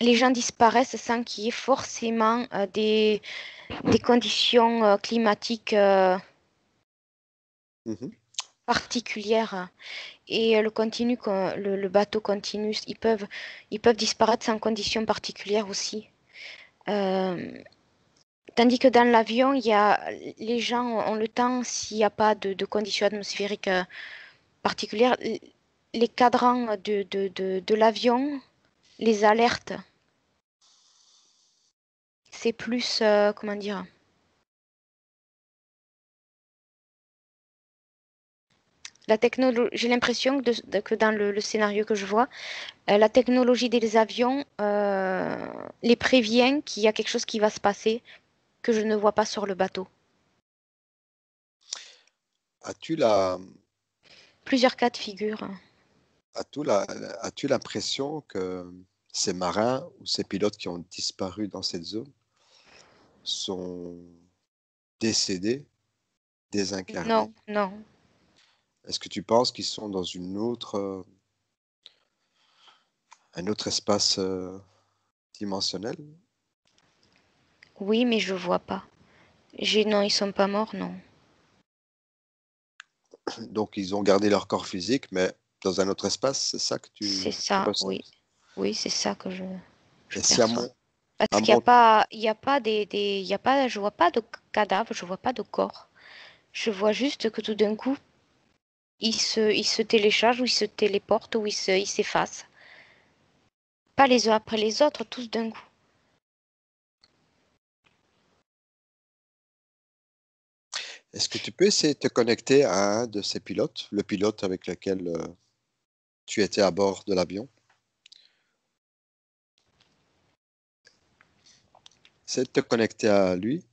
les gens disparaissent sans qu'il y ait forcément des conditions climatiques Mhm. particulières. Et le bateau continue. Ils peuvent disparaître sans conditions particulières aussi. Euh, Tandis que dans l'avion, les gens ont le temps, s'il n'y a pas de conditions atmosphériques particulières, les cadrans de l'avion les alertent. C'est plus, comment dire, j'ai l'impression que dans le scénario que je vois, la technologie des avions les prévient qu'il y a quelque chose qui va se passer que je ne vois pas sur le bateau. As-tu la, Plusieurs cas de figure. as-tu la, as-tu l'impression que ces marins ou ces pilotes qui ont disparu dans cette zone sont décédés, désincarnés? Non, non. Est-ce que tu penses qu'ils sont dans un autre espace dimensionnel? Oui, mais je vois pas. Non, ils sont pas morts, non. Donc, ils ont gardé leur corps physique, mais dans un autre espace, c'est ça que C'est tu ça, ressens? oui. Oui, c'est ça que je Et si perçois. à Parce mon, il y a pas il y a pas, je vois pas de cadavre, je vois pas de corps. Je vois juste que tout d'un coup, il se télécharge ou il se téléporte ou il s'efface. Pas les uns après les autres, tous d'un coup. est-ce que tu peux essayer de te connecter à un de ces pilotes, le pilote avec lequel tu étais à bord de l'avion? Essaie de te connecter à lui,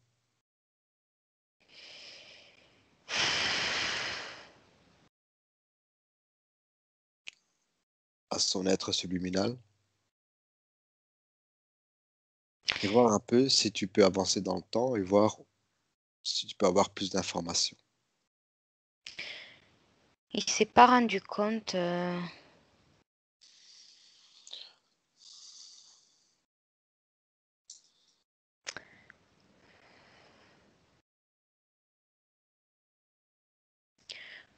à son être subliminal, et voir un peu si tu peux avancer dans le temps et voir si tu peux avoir plus d'informations. Il s'est pas rendu compte.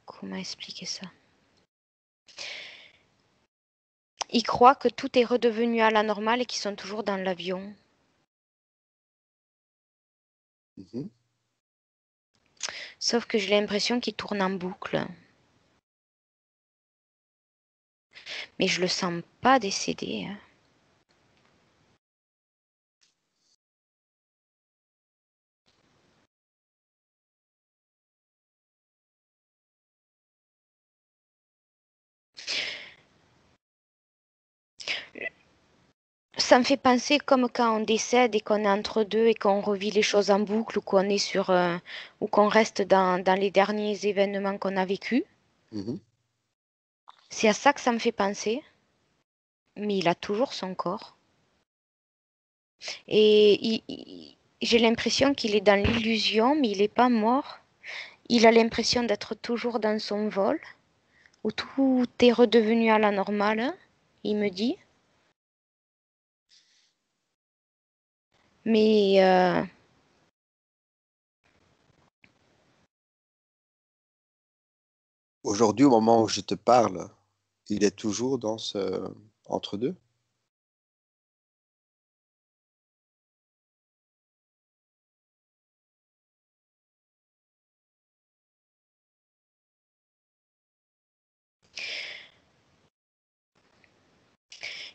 Comment expliquer ça? Il croit que tout est redevenu à la normale et qu'ils sont toujours dans l'avion. Mhm. Sauf que j'ai l'impression qu'il tourne en boucle. Mais je le sens pas décédé, hein. Ça me fait penser comme quand on décède et qu'on est entre deux et qu'on revit les choses en boucle ou qu'on est ou qu'on reste dans les derniers événements qu'on a vécus. Mhm. C'est à ça que ça me fait penser. Mais il a toujours son corps. Et j'ai l'impression qu'il est dans l'illusion, mais il n'est pas mort. Il a l'impression d'être toujours dans son vol, où tout est redevenu à la normale, il me dit. Mais Aujourd'hui, au moment où je te parle, il est toujours dans ce entre-deux.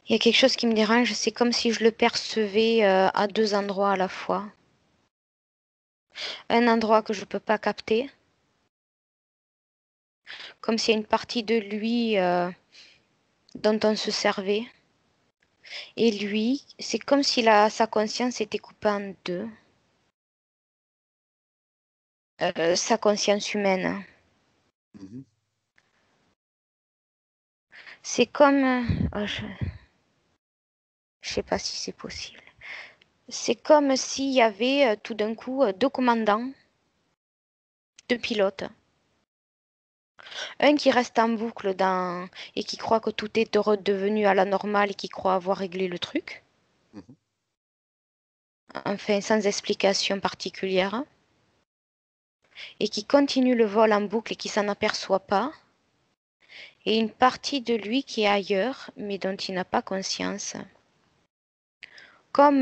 il y a quelque chose qui me dérange, c'est comme si je le percevais à deux endroits à la fois. Un endroit que je ne peux pas capter, comme s'il y a une partie de lui dont on se servait. Et lui, c'est comme si sa conscience était coupée en deux. Sa conscience humaine. Mhm. C'est comme... je sais pas si c'est possible. C'est comme s'il y avait tout d'un coup deux commandants, deux pilotes. Un qui reste en boucle et qui croit que tout est redevenu à la normale et qui croit avoir réglé le truc. Mhm. Enfin, sans explication particulière. Et qui continue le vol en boucle et qui s'en aperçoit pas. Et une partie de lui qui est ailleurs, mais dont il n'a pas conscience. Comme,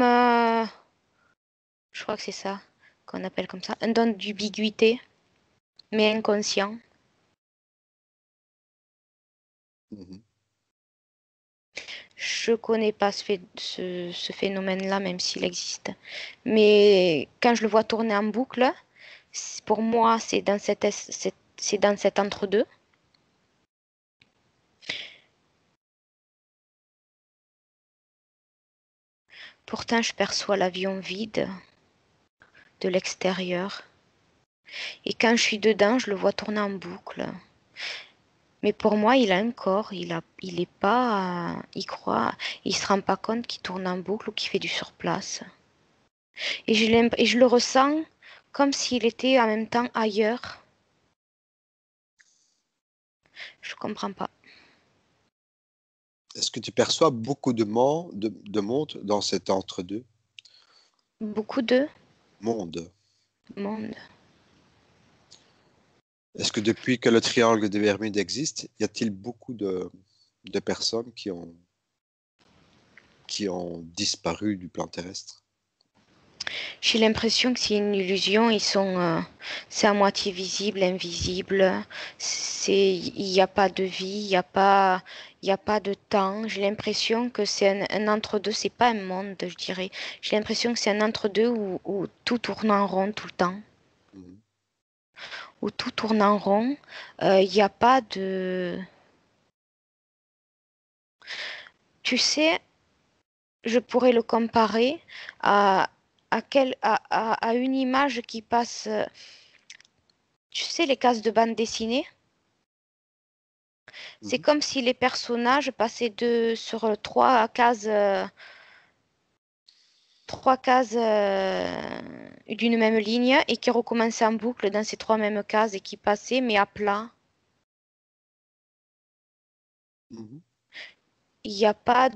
je crois que c'est ça qu'on appelle comme ça, un don d'ubiguïté, mais inconscient. Mhm. Je connais pas ce phénomène-là, même s'il existe. Mais quand je le vois tourner en boucle, pour moi, c'est dans cet entre-deux. Pourtant, je perçois l'avion vide de l'extérieur. Et quand je suis dedans, je le vois tourner en boucle. Mais pour moi, il a un corps, il est pas, il croit, il se rend pas compte qu'il tourne en boucle ou qu'il fait du surplace. Et je le ressens comme s'il était en même temps ailleurs. Je comprends pas. Est-ce que tu perçois beaucoup de monde dans cet entre-deux Beaucoup de monde? monde. Est-ce que depuis que le triangle des Bermudes existe, y a-t-il beaucoup de personnes qui ont disparu du plan terrestre? J'ai l'impression que c'est une illusion. C'est à moitié visible, invisible. Il n'y a pas de vie, il y a pas de temps. J'ai l'impression que c'est un entre-deux. C'est pas un monde, je dirais. J'ai l'impression que c'est un entre-deux où tout tourne en rond tout le temps. Mhm. Où tout tourne en rond. Il n'y a pas de. Tu sais, je pourrais le comparer à à une image qui passe. Tu sais, les cases de bande dessinée. C'est Mhm. comme si les personnages passaient sur trois cases d'une même ligne et qui recommençaient en boucle dans ces trois mêmes cases et qui passaient mais à plat. Mhm. Il n'y a pas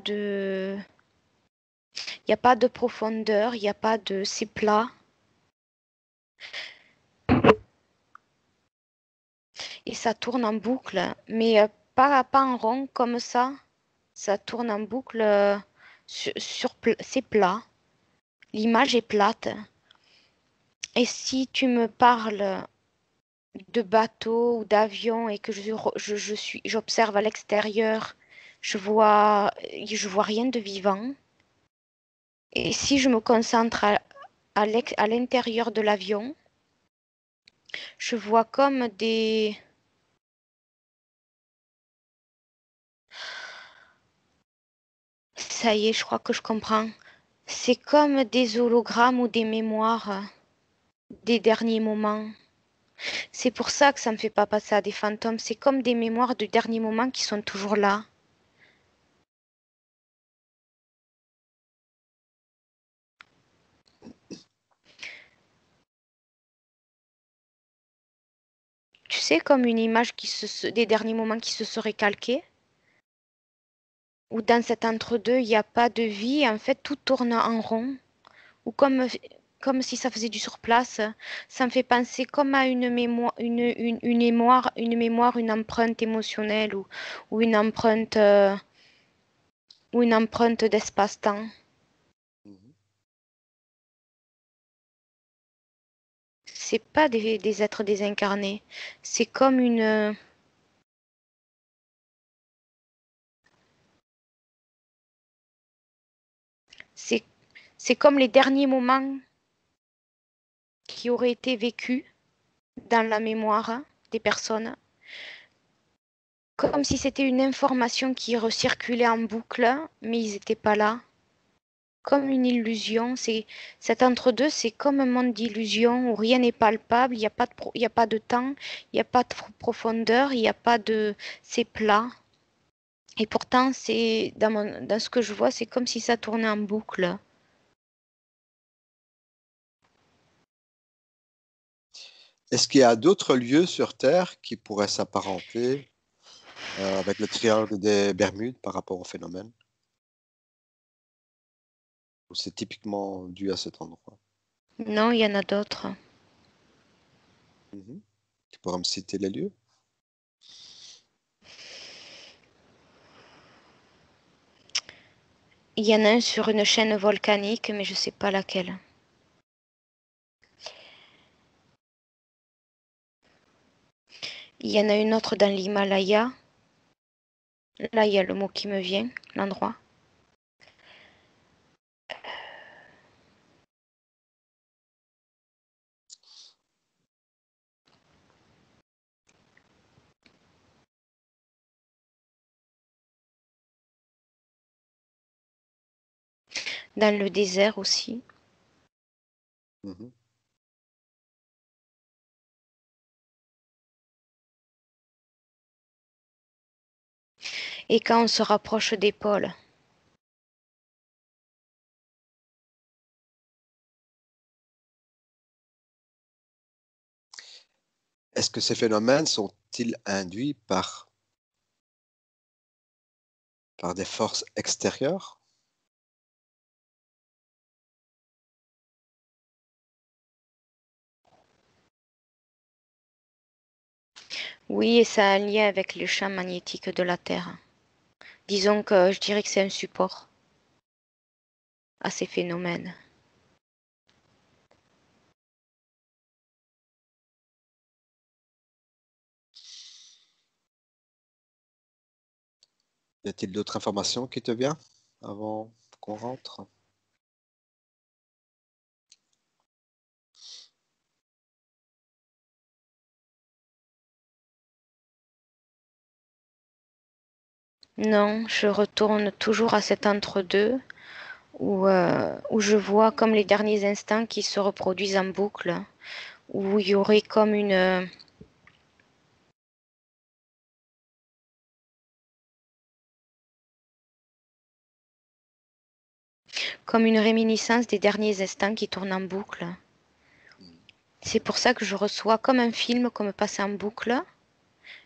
il y a pas de profondeur, il n'y a pas de, c'est plat et ça tourne en boucle, mais pas en rond comme ça. Ça tourne en boucle c'est plat. L'image est plate. Et si tu me parles de bateau ou d'avion et que j'observe à l'extérieur, je vois rien de vivant. Et si je me concentre à l'intérieur de l'avion, je vois comme des, ça y est, je crois que je comprends. C'est comme des hologrammes ou des mémoires des derniers moments. C'est pour ça que ça me fait pas passer à des fantômes. C'est comme des mémoires de derniers moments qui sont toujours là. Tu sais, comme une image des derniers moments qui se seraient calqués. Ou dans cet entre-deux, il n'y a pas de vie. En fait, tout tourne en rond. Ou comme si ça faisait du surplace. Ça me fait penser comme à une mémoire, une mémoire, une empreinte émotionnelle ou ou une empreinte d'espace-temps. Mhm. C'est pas des êtres désincarnés. C'est comme c'est, c'est comme les derniers moments qui auraient été vécus dans la mémoire des personnes. Comme si c'était une information qui recirculait en boucle, mais ils n'étaient pas là. Comme une illusion, cet entre-deux, c'est comme un monde d'illusion où rien n'est palpable, il y a pas de temps, il n'y a pas de profondeur, il n'y a pas de, c'est plat. Et pourtant, dans ce que je vois, c'est comme si ça tournait en boucle. Est-ce qu'il y a d'autres lieux sur Terre qui pourraient s'apparenter avec le triangle des Bermudes par rapport au phénomène? Ou c'est typiquement dû à cet endroit? Non, il y en a d'autres. Mhm. Tu pourrais me citer les lieux? Il y en a un sur une chaîne volcanique, mais je sais pas laquelle. Il y en a une autre dans l'Himalaya. Là, il y a le mot qui me vient, l'endroit. Dans le désert aussi. Mhm. Et quand on se rapproche des pôles. Est-ce que ces phénomènes sont-ils induits par des forces extérieures? Oui, et ça a un lien avec le champ magnétique de la Terre. Disons que je dirais que c'est un support à ces phénomènes. Y a-t-il d'autres informations qui te viennent avant qu'on rentre? Non, je retourne toujours à cet entre-deux où je vois comme les derniers instants qui se reproduisent en boucle, où il y aurait comme une réminiscence des derniers instants qui tournent en boucle. C'est pour ça que je reçois comme un film, comme passé en boucle.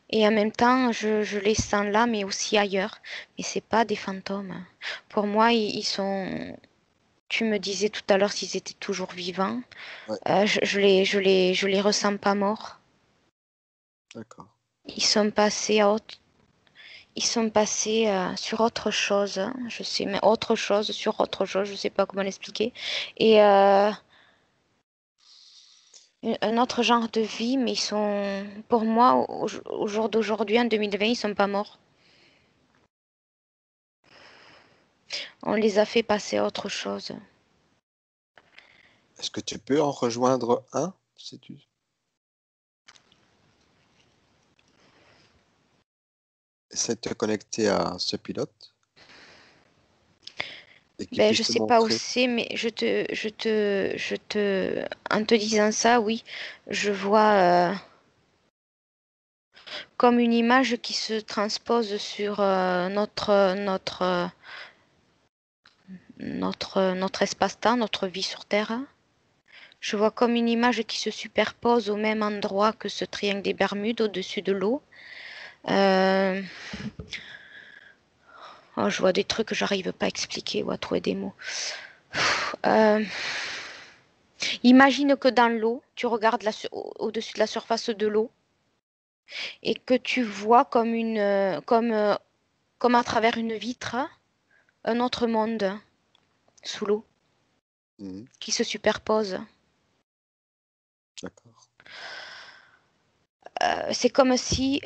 Et en même temps, je les sens là, mais aussi ailleurs. Mais c'est pas des fantômes. Pour moi, ils sont. Tu me disais tout à l'heure s'ils étaient toujours vivants. Ouais, Je les ressens pas morts. d'accord. Ils sont passés à autre. Ils sont passés sur autre chose, hein. Je sais, mais autre chose sur autre chose, je sais pas comment l'expliquer. Et un autre genre de vie, mais ils sont, pour moi, au jour d'aujourd'hui, en 2020, ils sont pas morts. On les a fait passer à autre chose. Est-ce que tu peux en rejoindre un, si tu essaies de te connecter à ce pilote et qu'il Ben, puisse je te sais pas où montrer? c'est, mais en te disant ça, oui, je vois comme une image qui se transpose sur notre espace-temps, notre vie sur Terre. Je vois comme une image qui se superpose au même endroit que ce triangle des Bermudes au-dessus de l'eau. Euh, oh, je vois des trucs que j'arrive pas à expliquer ou à trouver des mots. Euh, Imagine que dans l'eau, tu regardes au-dessus de la surface de l'eau et que tu vois comme à travers une vitre un autre monde sous l'eau Mhm, qui se superpose. d'accord. C'est comme si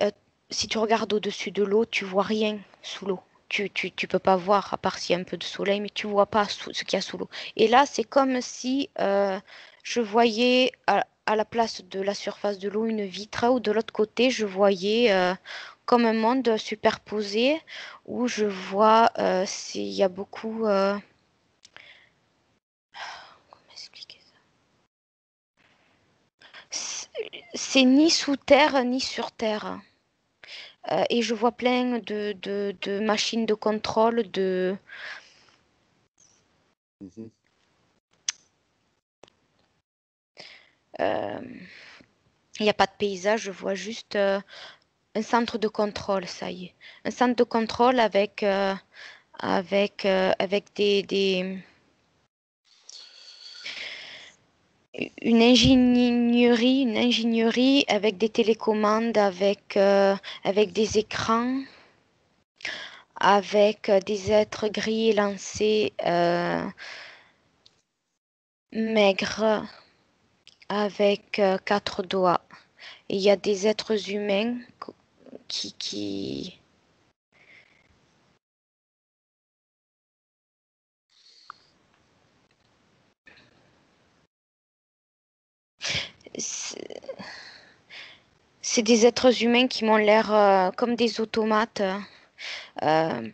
tu regardes au-dessus de l'eau, tu vois rien sous l'eau. Tu peux pas voir, à part s'il y a un peu de soleil, mais tu vois pas ce qu'il y a sous l'eau. Et là, c'est comme si je voyais à la place de la surface de l'eau une vitre, ou de l'autre côté, je voyais comme un monde superposé où je vois il y a beaucoup. Comment expliquer ça? C'est ni sous terre ni sur terre. Et je vois plein de machines de contrôle, Mhm. euh, il n'y a pas de paysage, je vois juste un centre de contrôle, ça y est. Un centre de contrôle avec une ingénierie avec des télécommandes, avec des écrans, avec des êtres gris élancés, maigres, avec quatre doigts. Et il y a des êtres humains qui... C'est des êtres humains qui m'ont l'air comme des automates. Euh,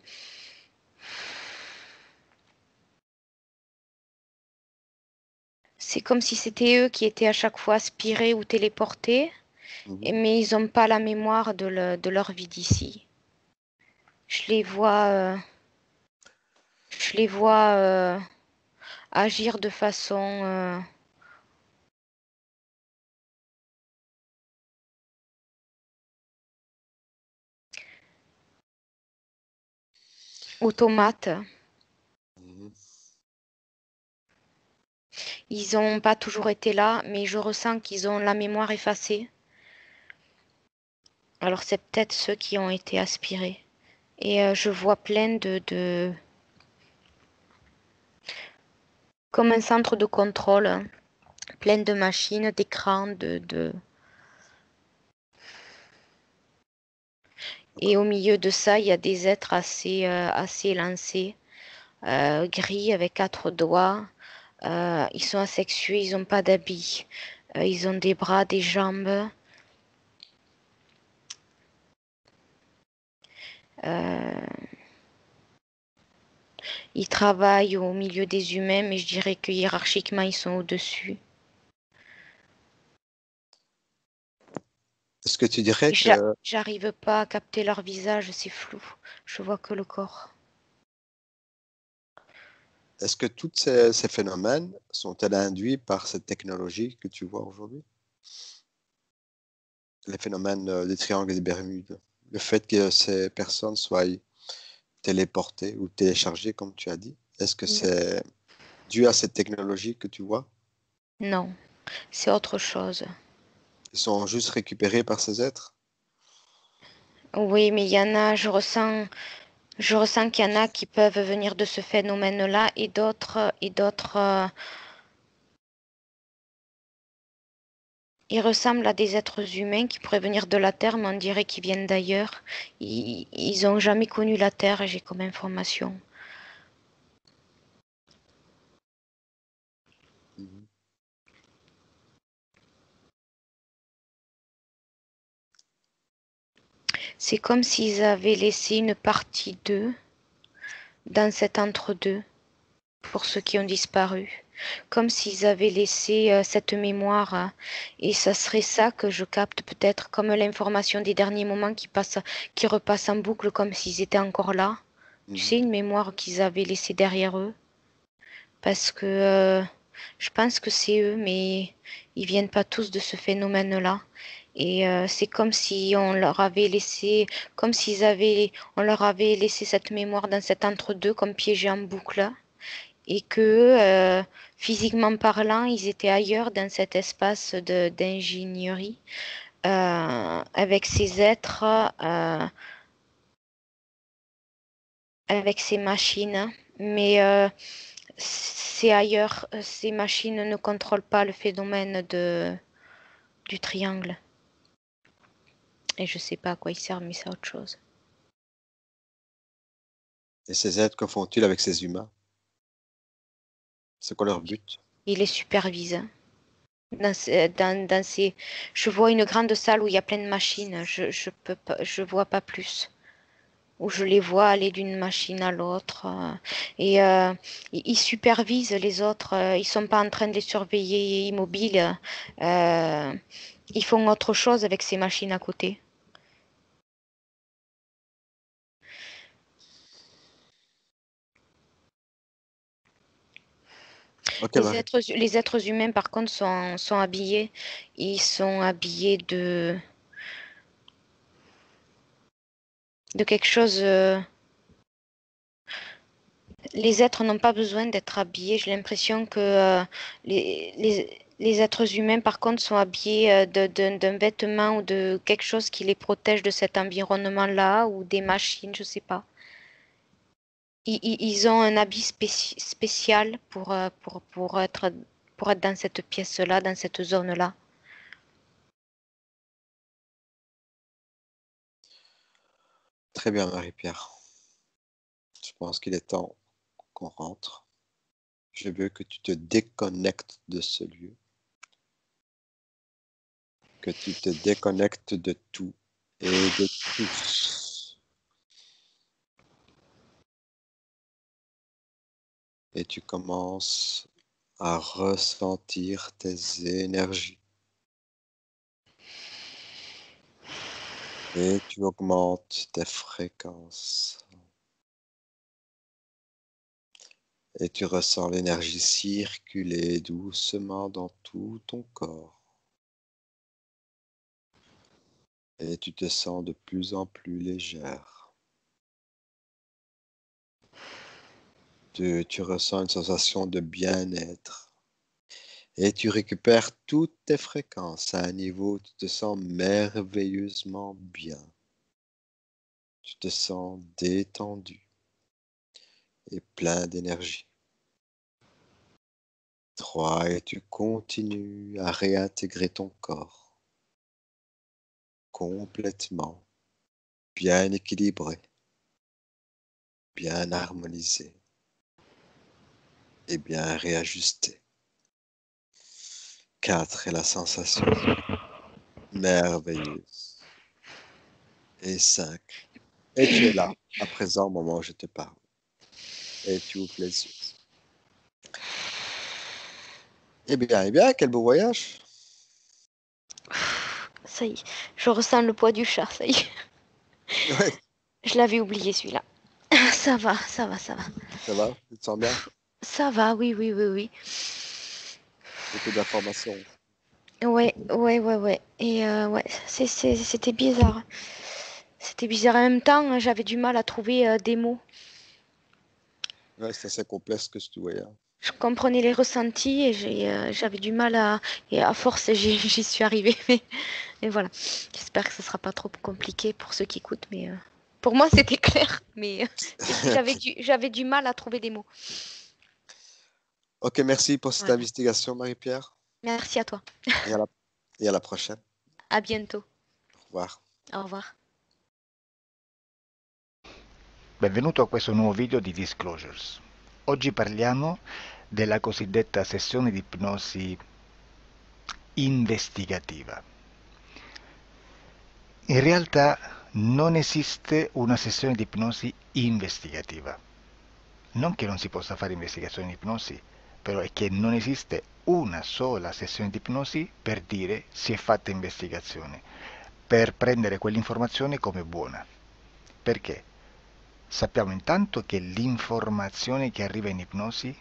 c'est comme si c'était eux qui étaient à chaque fois aspirés ou téléportés, Mhm. mais ils n'ont pas la mémoire de leur vie d'ici. Je les vois, euh, je les vois agir de façon automates. Mhm. Ils n'ont pas toujours été là, mais je ressens qu'ils ont la mémoire effacée. Alors c'est peut-être ceux qui ont été aspirés. Et je vois plein comme un centre de contrôle, hein, plein de machines, d'écrans, Et au milieu de ça, il y a des êtres assez élancés, gris avec 4 doigts. Ils sont asexués, ils n'ont pas d'habits. Ils ont des bras, des jambes. Euh, Ils travaillent au milieu des humains, mais je dirais que hiérarchiquement, ils sont au-dessus. Est-ce que tu dirais que, J'arrive pas à capter leur visage, c'est flou. Je vois que le corps. est-ce que tous ces phénomènes sont-ils induits par cette technologie que tu vois aujourd'hui? Les phénomènes des triangles et des Bermudes. Le fait que ces personnes soient téléportées ou téléchargées, comme tu as dit, est-ce que c'est dû à cette technologie que tu vois? Non, c'est autre chose. Ils sont juste récupérés par ces êtres? Oui, mais il y en a, je ressens qu'il y en a qui peuvent venir de ce phénomène-là et d'autres, ils ressemblent à des êtres humains qui pourraient venir de la Terre, mais on dirait qu'ils viennent d'ailleurs. Ils ont jamais connu la Terre, j'ai comme information. Mhm. C'est comme s'ils avaient laissé une partie d'eux dans cet entre-deux pour ceux qui ont disparu. Comme s'ils avaient laissé cette mémoire. Et ça serait ça que je capte peut-être comme l'information des derniers moments qui repasse en boucle comme s'ils étaient encore là. Tu Mhm. sais, une mémoire qu'ils avaient laissée derrière eux. Parce que je pense que c'est eux, mais ils viennent pas tous de ce phénomène-là. Et c'est comme si on leur avait laissé, comme s'ils avaient, on leur avait laissé cette mémoire dans cet entre-deux, comme piégé en boucle, et que physiquement parlant, ils étaient ailleurs dans cet espace d'ingénierie, avec ces êtres, avec ces machines. Mais c'est ailleurs, ces machines ne contrôlent pas le phénomène du triangle. Et je sais pas à quoi ils servent, mais c'est autre chose. Et ces êtres, que font-ils avec ces humains? C'est quoi leur but? Il les supervise. Je vois une grande salle où il y a plein de machines. Je peux pas, je vois pas plus. Où je les vois aller d'une machine à l'autre. Et ils supervisent les autres. Ils sont pas en train de les surveiller immobiles. Euh, Ils font autre chose avec ces machines à côté. Ok, Marie. Les êtres humains, par contre, sont habillés. Ils sont habillés de quelque chose. Les êtres n'ont pas besoin d'être habillés. J'ai l'impression que les êtres humains, par contre, sont habillés d'un vêtement ou de quelque chose qui les protège de cet environnement-là ou des machines, je sais pas. Ils ont un habit spécial pour être dans cette pièce-là, dans cette zone-là. Très bien, Marie-Pierre. Je pense qu'il est temps qu'on rentre. Je veux que tu te déconnectes de ce lieu, que tu te déconnectes de tout et de tous. Et tu commences à ressentir tes énergies. Et tu augmentes tes fréquences. Et tu ressens l'énergie circuler doucement dans tout ton corps. Et tu te sens de plus en plus légère. Tu ressens une sensation de bien-être et tu récupères toutes tes fréquences à un niveau où tu te sens merveilleusement bien. Tu te sens détendu et plein d'énergie. 3, et tu continues à réintégrer ton corps complètement bien équilibré, bien harmonisé et bien réajusté. 4, et la sensation merveilleuse. Et 5, et tu es là, à présent, au moment où je te parle. Et tu ouvres les yeux. Eh bien, quel beau voyage. Ça y est, je ressens le poids du chat, ça y est. Ouais, Je l'avais oublié celui-là. Ça va, ça va, ça va. ça va, tu te sens bien? Ça va, oui, oui, oui, oui. Beaucoup d'informations. Ouais, ouais, ouais, ouais. Et ouais, c'était bizarre. C'était bizarre. En même temps, j'avais du mal à trouver des mots. Ouais, c'est assez complexe que tu voyais. Je comprenais les ressentis et j'avais du mal à... Et à force, j'y suis arrivée. Mais voilà. J'espère que ce sera pas trop compliqué pour ceux qui écoutent. Mais pour moi, c'était clair. Mais j'avais du mal à trouver des mots. Ok, merci pour cette Voilà. investigation, Marie-Pierre. Merci à toi. Et et à la prochaine. À bientôt. Au revoir. Au revoir. Benvenuto a questo nuovo video di Disclosures. Oggi parliamo della cosiddetta sessione di ipnosi investigativa. In realtà non esiste una sessione di ipnosi investigativa. Non che non si possa fare investigazione di ipnosi, però è che non esiste una sola sessione di ipnosi per dire si è fatta investigazione, per prendere quell'informazione come buona. Perché? Sappiamo intanto che l'informazione che arriva in ipnosi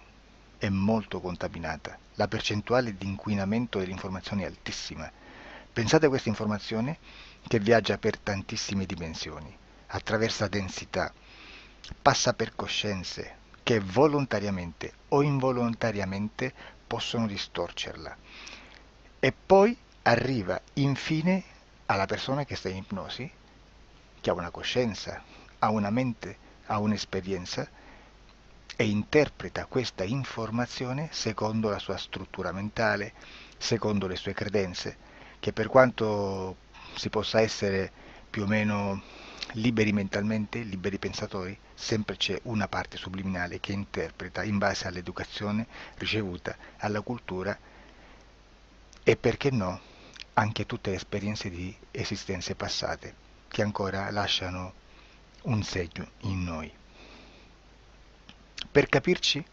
è molto contaminata, la percentuale di inquinamento dell'informazione è altissima. Pensate a questa informazione che viaggia per tantissime dimensioni, attraversa densità, passa per coscienze che volontariamente o involontariamente possono distorcerla e poi arriva infine alla persona che sta in ipnosi, che ha una coscienza, ha una mente, ha un'esperienza e interpreta questa informazione secondo la sua struttura mentale, secondo le sue credenze, che per quanto si possa essere più o meno liberi mentalmente, liberi pensatori, sempre c'è una parte subliminale che interpreta in base all'educazione ricevuta, alla cultura e perché no, anche tutte le esperienze di esistenze passate che ancora lasciano un segno in noi. Per capirci,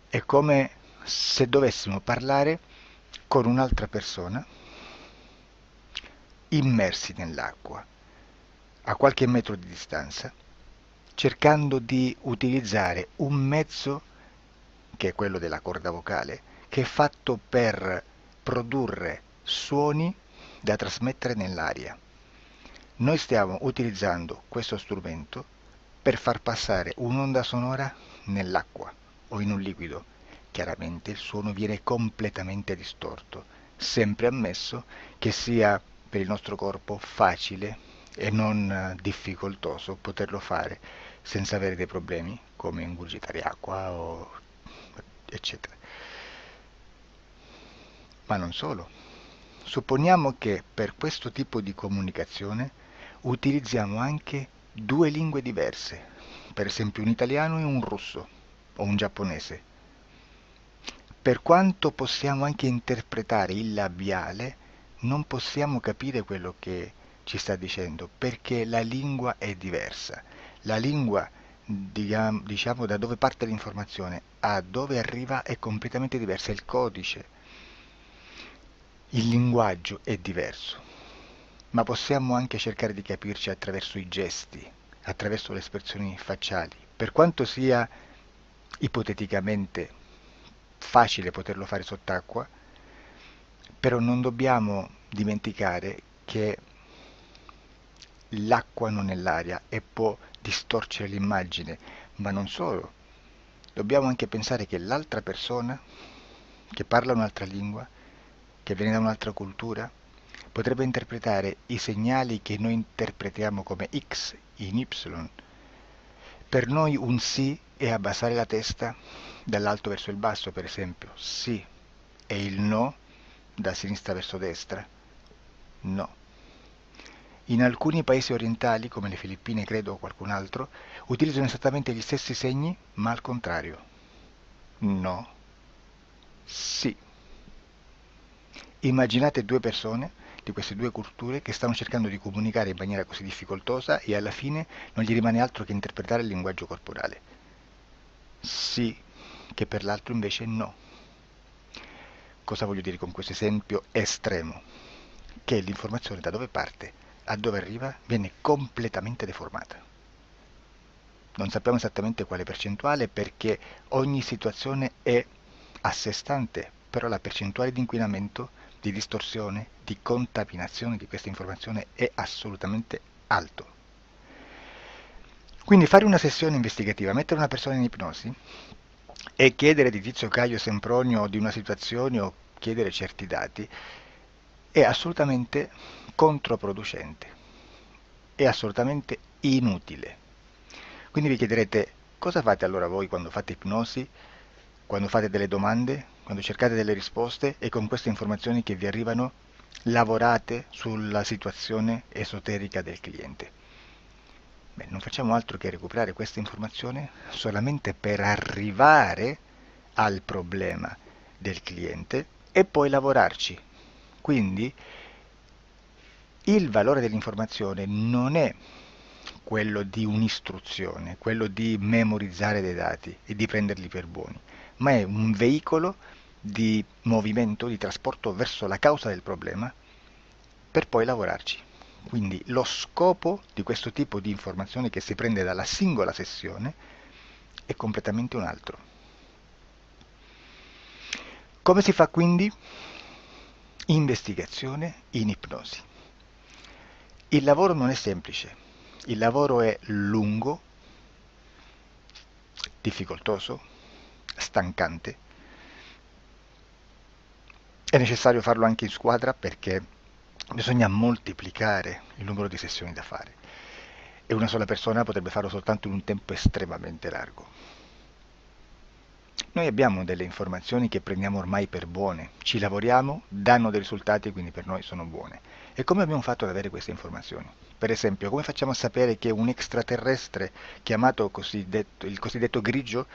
è come se dovessimo parlare con un'altra persona immersi nell'acqua, a qualche metro di distanza, cercando di utilizzare un mezzo, che è quello della corda vocale, che è fatto per produrre suoni da trasmettere nell'aria. Noi stiamo utilizzando questo strumento per far passare un'onda sonora nell'acqua o in un liquido. Chiaramente il suono viene completamente distorto, sempre ammesso che sia per il nostro corpo facile e non difficoltoso poterlo fare senza avere dei problemi come ingurgitare acqua o eccetera. Ma non solo. Supponiamo che per questo tipo di comunicazione utilizziamo anche due lingue diverse, per esempio un italiano e un russo o un giapponese. Per quanto possiamo anche interpretare il labiale, non possiamo capire quello che ci sta dicendo, perché la lingua è diversa. La lingua, diciamo, da dove parte l'informazione a dove arriva è completamente diversa, il codice, il linguaggio è diverso, ma possiamo anche cercare di capirci attraverso i gesti, attraverso le espressioni facciali. Per quanto sia ipoteticamente facile poterlo fare sott'acqua, però non dobbiamo dimenticare che l'acqua non è l'aria e può distorcere l'immagine, ma non solo. dobbiamo anche pensare che l'altra persona, che parla un'altra lingua, che viene da un'altra cultura, potrebbe interpretare i segnali che noi interpretiamo come X in Y. Per noi un sì è abbassare la testa dall'alto verso il basso, per esempio, sì, e il no da sinistra verso destra, no. In alcuni paesi orientali, come le Filippine credo o qualcun altro, utilizzano esattamente gli stessi segni, ma al contrario. No, sì. Immaginate due persone di queste due culture che stanno cercando di comunicare in maniera così difficoltosa e alla fine non gli rimane altro che interpretare il linguaggio corporale. Sì, che per l'altro invece no. Cosa voglio dire con questo esempio estremo? Che l'informazione da dove parte a dove arriva viene completamente deformata. Non sappiamo esattamente quale percentuale perché ogni situazione è a sé stante, però la percentuale di inquinamento, di distorsione, di contaminazione di questa informazione è assolutamente alto. Quindi fare una sessione investigativa, mettere una persona in ipnosi e chiedere di Tizio Caio Sempronio di una situazione o chiedere certi dati è assolutamente controproducente, è assolutamente inutile. Quindi vi chiederete cosa fate allora voi quando fate ipnosi, quando fate delle domande, quando cercate delle risposte e con queste informazioni che vi arrivano lavorate sulla situazione esoterica del cliente. Beh, non facciamo altro che recuperare questa informazione solamente per arrivare al problema del cliente e poi lavorarci. Quindi il valore dell'informazione non è quello di un'istruzione, quello di memorizzare dei dati e di prenderli per buoni, ma è un veicolo di movimento, di trasporto verso la causa del problema per poi lavorarci. Quindi lo scopo di questo tipo di informazione che si prende dalla singola sessione è completamente un altro. Come si fa quindi? Investigazione in ipnosi. Il lavoro non è semplice, il lavoro è lungo, difficoltoso, stancante. È necessario farlo anche in squadra perché bisogna moltiplicare il numero di sessioni da fare e una sola persona potrebbe farlo soltanto in un tempo estremamente largo. Noi abbiamo delle informazioni che prendiamo ormai per buone, ci lavoriamo, danno dei risultati e quindi per noi sono buone. E come abbiamo fatto ad avere queste informazioni? Per esempio, come facciamo a sapere che un extraterrestre chiamato il cosiddetto grigio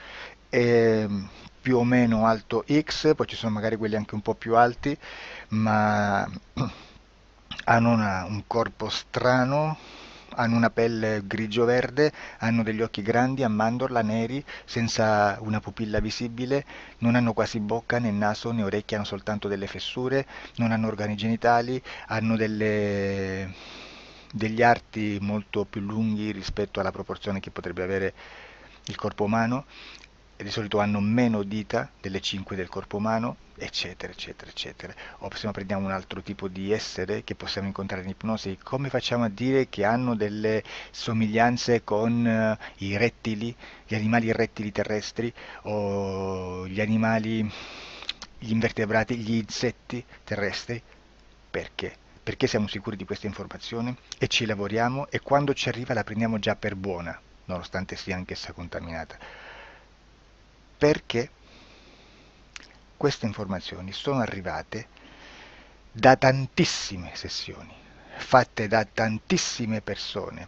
è più o meno alto X, poi ci sono magari quelli anche un po' più alti, ma hanno un corpo strano, hanno una pelle grigio-verde, hanno degli occhi grandi a mandorla, neri, senza una pupilla visibile, non hanno quasi bocca né naso né orecchie, hanno soltanto delle fessure, non hanno organi genitali, hanno degli arti molto più lunghi rispetto alla proporzione che potrebbe avere il corpo umano e di solito hanno meno dita delle 5 del corpo umano, eccetera, eccetera, eccetera. O se no prendiamo un altro tipo di essere che possiamo incontrare in ipnosi, come facciamo a dire che hanno delle somiglianze con i rettili, gli animali rettili terrestri o gli invertebrati, gli insetti terrestri? Perché? Perché siamo sicuri di questa informazione e ci lavoriamo e quando ci arriva la prendiamo già per buona, nonostante sia anch'essa contaminata. Perché queste informazioni sono arrivate da tantissime sessioni, fatte da tantissime persone,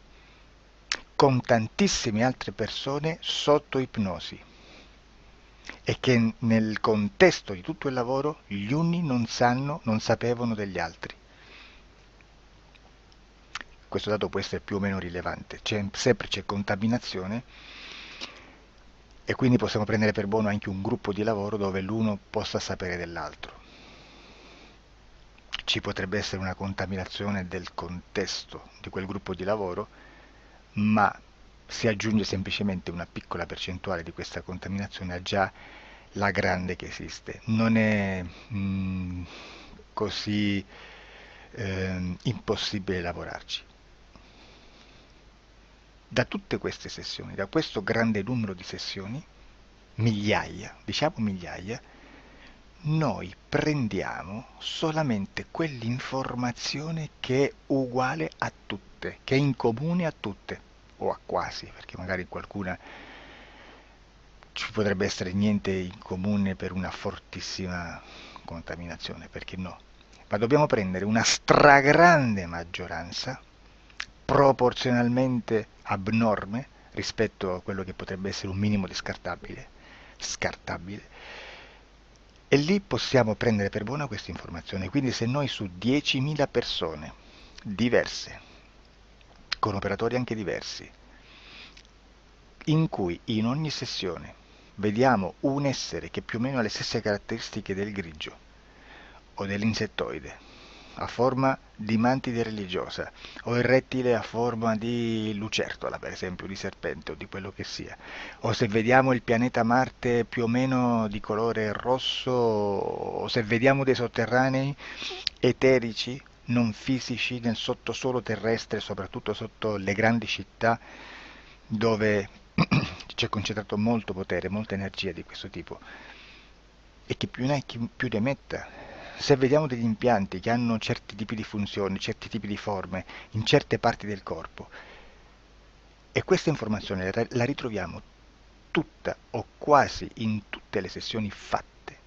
con tantissime altre persone sotto ipnosi e che nel contesto di tutto il lavoro gli uni non sapevano degli altri. Questo dato può essere più o meno rilevante, sempre c'è contaminazione e quindi possiamo prendere per buono anche un gruppo di lavoro dove l'uno possa sapere dell'altro. Ci potrebbe essere una contaminazione del contesto di quel gruppo di lavoro, ma si aggiunge semplicemente una piccola percentuale di questa contaminazione a già la grande che esiste. Non è così impossibile lavorarci. Da tutte queste sessioni, da questo grande numero di sessioni, migliaia, diciamo migliaia, noi prendiamo solamente quell'informazione che è uguale a tutte, che è in comune a tutte, o a quasi, perché magari qualcuna ci potrebbe essere niente in comune per una fortissima contaminazione, perché no? Ma dobbiamo prendere una stragrande maggioranza, proporzionalmente abnorme rispetto a quello che potrebbe essere un minimo di scartabile, e lì possiamo prendere per buona questa informazione. Quindi se noi su 10.000 persone diverse, con operatori anche diversi, in cui in ogni sessione vediamo un essere che più o meno ha le stesse caratteristiche del grigio o dell'insettoide, a forma di mantide religiosa, o il rettile a forma di lucertola, per esempio, di serpente o di quello che sia, o se vediamo il pianeta Marte più o meno di colore rosso, o se vediamo dei sotterranei eterici, non fisici, nel sottosuolo terrestre, soprattutto sotto le grandi città, dove c'è concentrato molto potere, molta energia di questo tipo, e che più ne hai più ne metta. Se vediamo degli impianti che hanno certi tipi di funzioni, certi tipi di forme in certe parti del corpo, e questa informazione la ritroviamo tutta o quasi in tutte le sessioni fatte,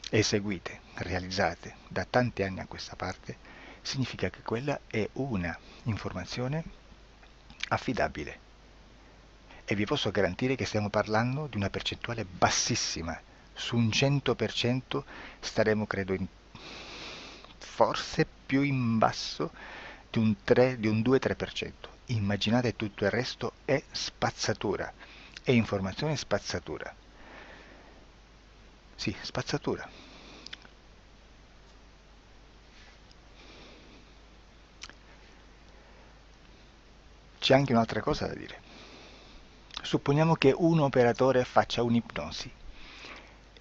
eseguite, realizzate da tanti anni a questa parte, significa che quella è una informazione affidabile. E vi posso garantire che stiamo parlando di una percentuale bassissima. Su un 100% staremo, credo, forse più in basso di un 3, di un 2-3%. Immaginate, tutto il resto è spazzatura, è informazione spazzatura. Sì, spazzatura. C'è anche un'altra cosa da dire. Supponiamo che un operatore faccia un'ipnosi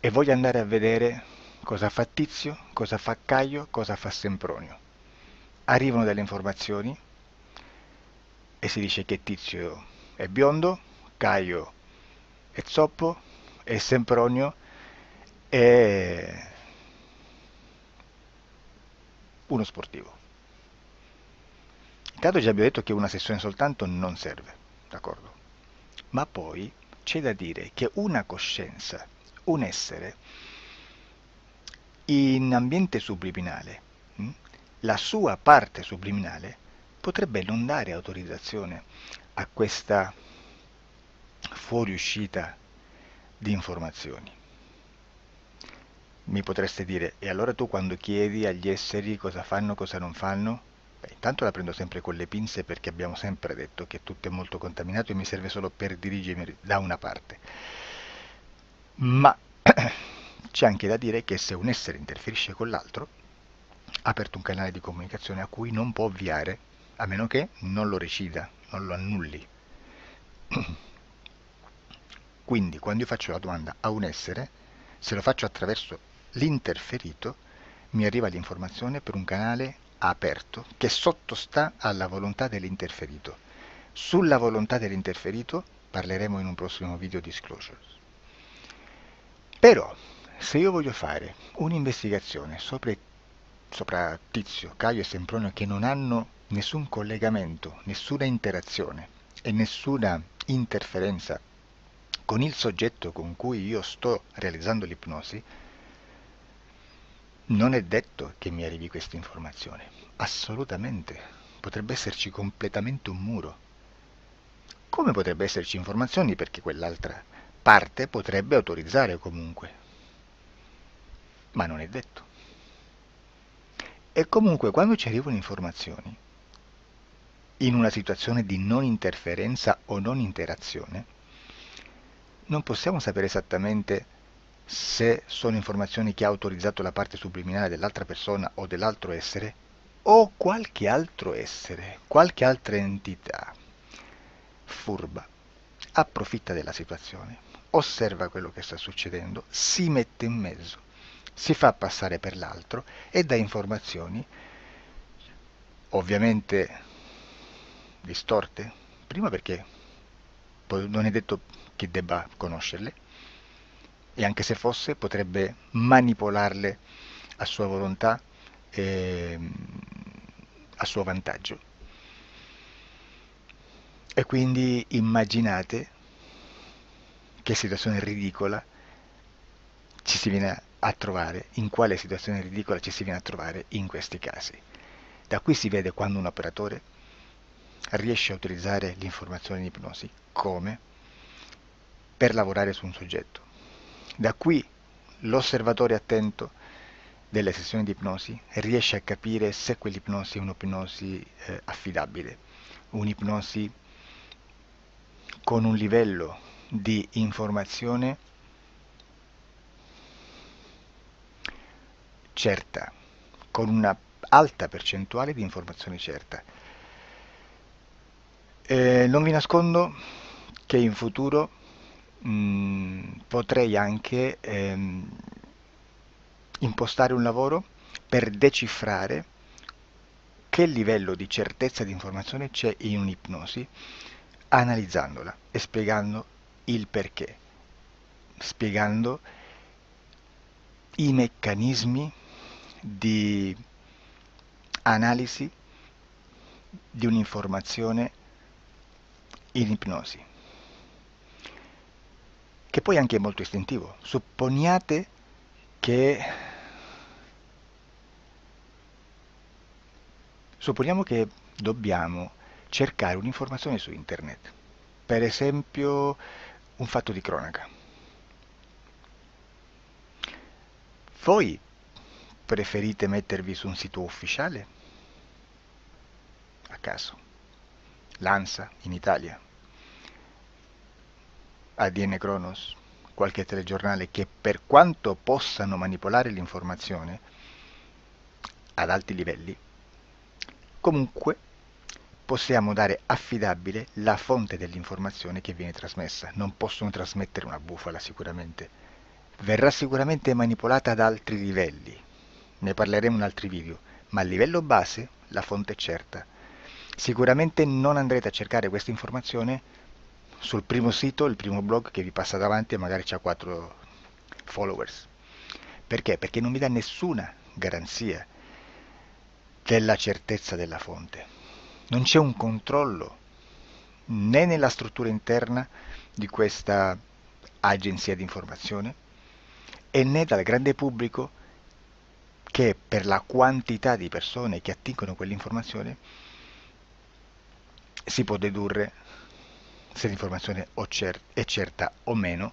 e voglia andare a vedere cosa fa Tizio, cosa fa Caio, cosa fa Sempronio. Arrivano delle informazioni e si dice che Tizio è biondo, Caio è zoppo e Sempronio è uno sportivo. Intanto già abbiamo detto che una sessione soltanto non serve, d'accordo? Ma poi c'è da dire che una coscienza, un essere, in ambiente subliminale, la sua parte subliminale potrebbe non dare autorizzazione a questa fuoriuscita di informazioni. Mi potreste dire, e allora tu quando chiedi agli esseri cosa fanno, cosa non fanno? Beh, intanto la prendo sempre con le pinze, perché abbiamo sempre detto che tutto è molto contaminato e mi serve solo per dirigermi da una parte. Ma c'è anche da dire che se un essere interferisce con l'altro, ha aperto un canale di comunicazione a cui non può ovviare, a meno che non lo recida, non lo annulli. Quindi quando io faccio la domanda a un essere, se lo faccio attraverso l'interferito, mi arriva l'informazione per un canale aperto che sottostà alla volontà dell'interferito. Sulla volontà dell'interferito parleremo in un prossimo video disclosures. Però, se io voglio fare un'investigazione sopra Tizio, Caio e Sempronio, che non hanno nessun collegamento, nessuna interazione e nessuna interferenza con il soggetto con cui io sto realizzando l'ipnosi, non è detto che mi arrivi questa informazione. Assolutamente. Potrebbe esserci completamente un muro. Come potrebbe esserci informazioni, perché quell'altra parte potrebbe autorizzare comunque. Ma non è detto. E comunque quando ci arrivano informazioni, in una situazione di non interferenza o non interazione, non possiamo sapere esattamente se sono informazioni che ha autorizzato la parte subliminale dell'altra persona o dell'altro essere, o qualche altro essere, qualche altra entità furba approfitta della situazione, osserva quello che sta succedendo, si mette in mezzo, si fa passare per l'altro e dà informazioni ovviamente distorte, prima perché non è detto che debba conoscerle, e anche se fosse potrebbe manipolarle a sua volontà e a suo vantaggio. E quindi immaginate che situazione ridicola ci si viene a trovare, in quale situazione ridicola ci si viene a trovare in questi casi. Da qui si vede quando un operatore riesce a utilizzare l'informazione in ipnosi come per lavorare su un soggetto. Da qui l'osservatore attento delle sessioni di ipnosi riesce a capire se quell'ipnosi è un'ipnosi affidabile, un'ipnosi con un livello di informazione certa, con una alta percentuale di informazione certa. Non vi nascondo che in futuro potrei anche impostare un lavoro per decifrare che livello di certezza di informazione c'è in un'ipnosi, analizzandola e spiegando il perché, spiegando i meccanismi di analisi di un'informazione in ipnosi, che poi anche è molto istintivo. Supponiamo che dobbiamo cercare un'informazione su internet, per esempio un fatto di cronaca. Voi preferite mettervi su un sito ufficiale? A caso. L'ANSA in Italia, ADN Kronos, qualche telegiornale che per quanto possano manipolare l'informazione ad alti livelli, comunque possiamo dare affidabile la fonte dell'informazione che viene trasmessa. Non possono trasmettere una bufala sicuramente. Verrà sicuramente manipolata ad altri livelli. Ne parleremo in altri video, ma a livello base la fonte è certa. Sicuramente non andrete a cercare questa informazione sul primo sito, il primo blog che vi passa davanti e magari ha 4 followers. Perché? Perché non vi dà nessuna garanzia della certezza della fonte. Non c'è un controllo né nella struttura interna di questa agenzia di informazione e né dal grande pubblico, che per la quantità di persone che attingono quell'informazione si può dedurre se l'informazione è certa o meno,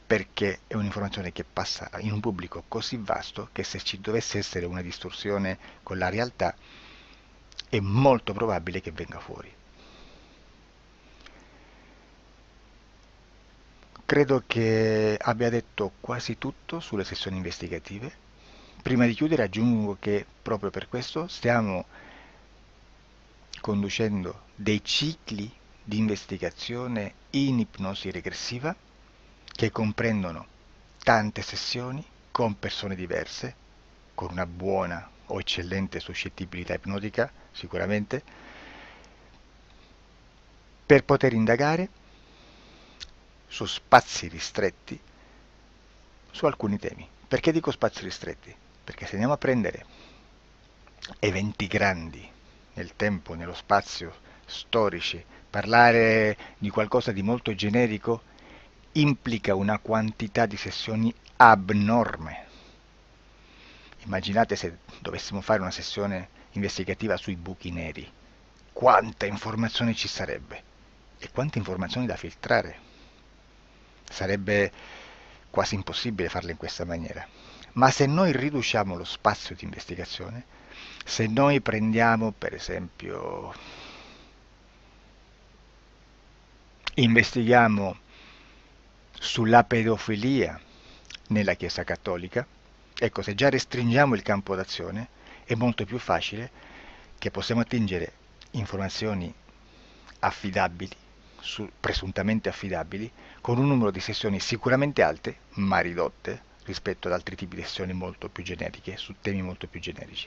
perché è un'informazione che passa in un pubblico così vasto che se ci dovesse essere una distorsione con la realtà è molto probabile che venga fuori. Credo che abbia detto quasi tutto sulle sessioni investigative. Prima di chiudere aggiungo che proprio per questo stiamo conducendo dei cicli di investigazione in ipnosi regressiva che comprendono tante sessioni con persone diverse, con una buona o eccellente suscettibilità ipnotica sicuramente, per poter indagare su spazi ristretti su alcuni temi. Perché dico spazi ristretti? Perché se andiamo a prendere eventi grandi nel tempo, nello spazio, storici, parlare di qualcosa di molto generico implica una quantità di sessioni abnorme. Immaginate se dovessimo fare una sessione investigativa sui buchi neri, quanta informazione ci sarebbe e quante informazioni da filtrare. Sarebbe quasi impossibile farlo in questa maniera. Ma se noi riduciamo lo spazio di investigazione, se noi prendiamo per esempio, investighiamo sulla pedofilia nella Chiesa Cattolica, ecco, se già restringiamo il campo d'azione è molto più facile che possiamo attingere informazioni affidabili, presuntamente affidabili, con un numero di sessioni sicuramente alte, ma ridotte rispetto ad altri tipi di sessioni molto più generiche, su temi molto più generici.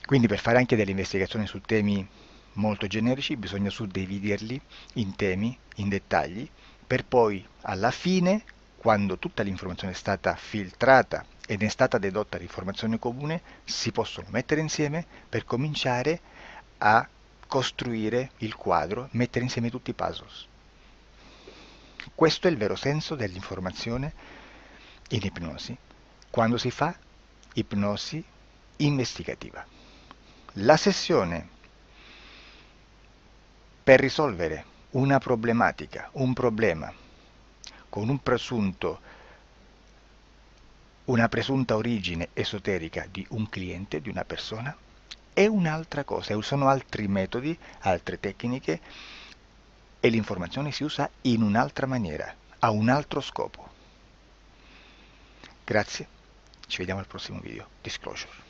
Quindi per fare anche delle investigazioni su temi molto generici bisogna suddividerli in temi, in dettagli, per poi alla fine quando tutta l'informazione è stata filtrata ed è stata dedotta l'informazione comune, si possono mettere insieme per cominciare a costruire il quadro, mettere insieme tutti i puzzles. Questo è il vero senso dell'informazione in ipnosi, quando si fa ipnosi investigativa. La sessione per risolvere una problematica, un problema, con una presunta origine esoterica di un cliente, di una persona, è un'altra cosa, sono altri metodi, altre tecniche e l'informazione si usa in un'altra maniera, ha un altro scopo. Grazie, ci vediamo al prossimo video. Disclosure.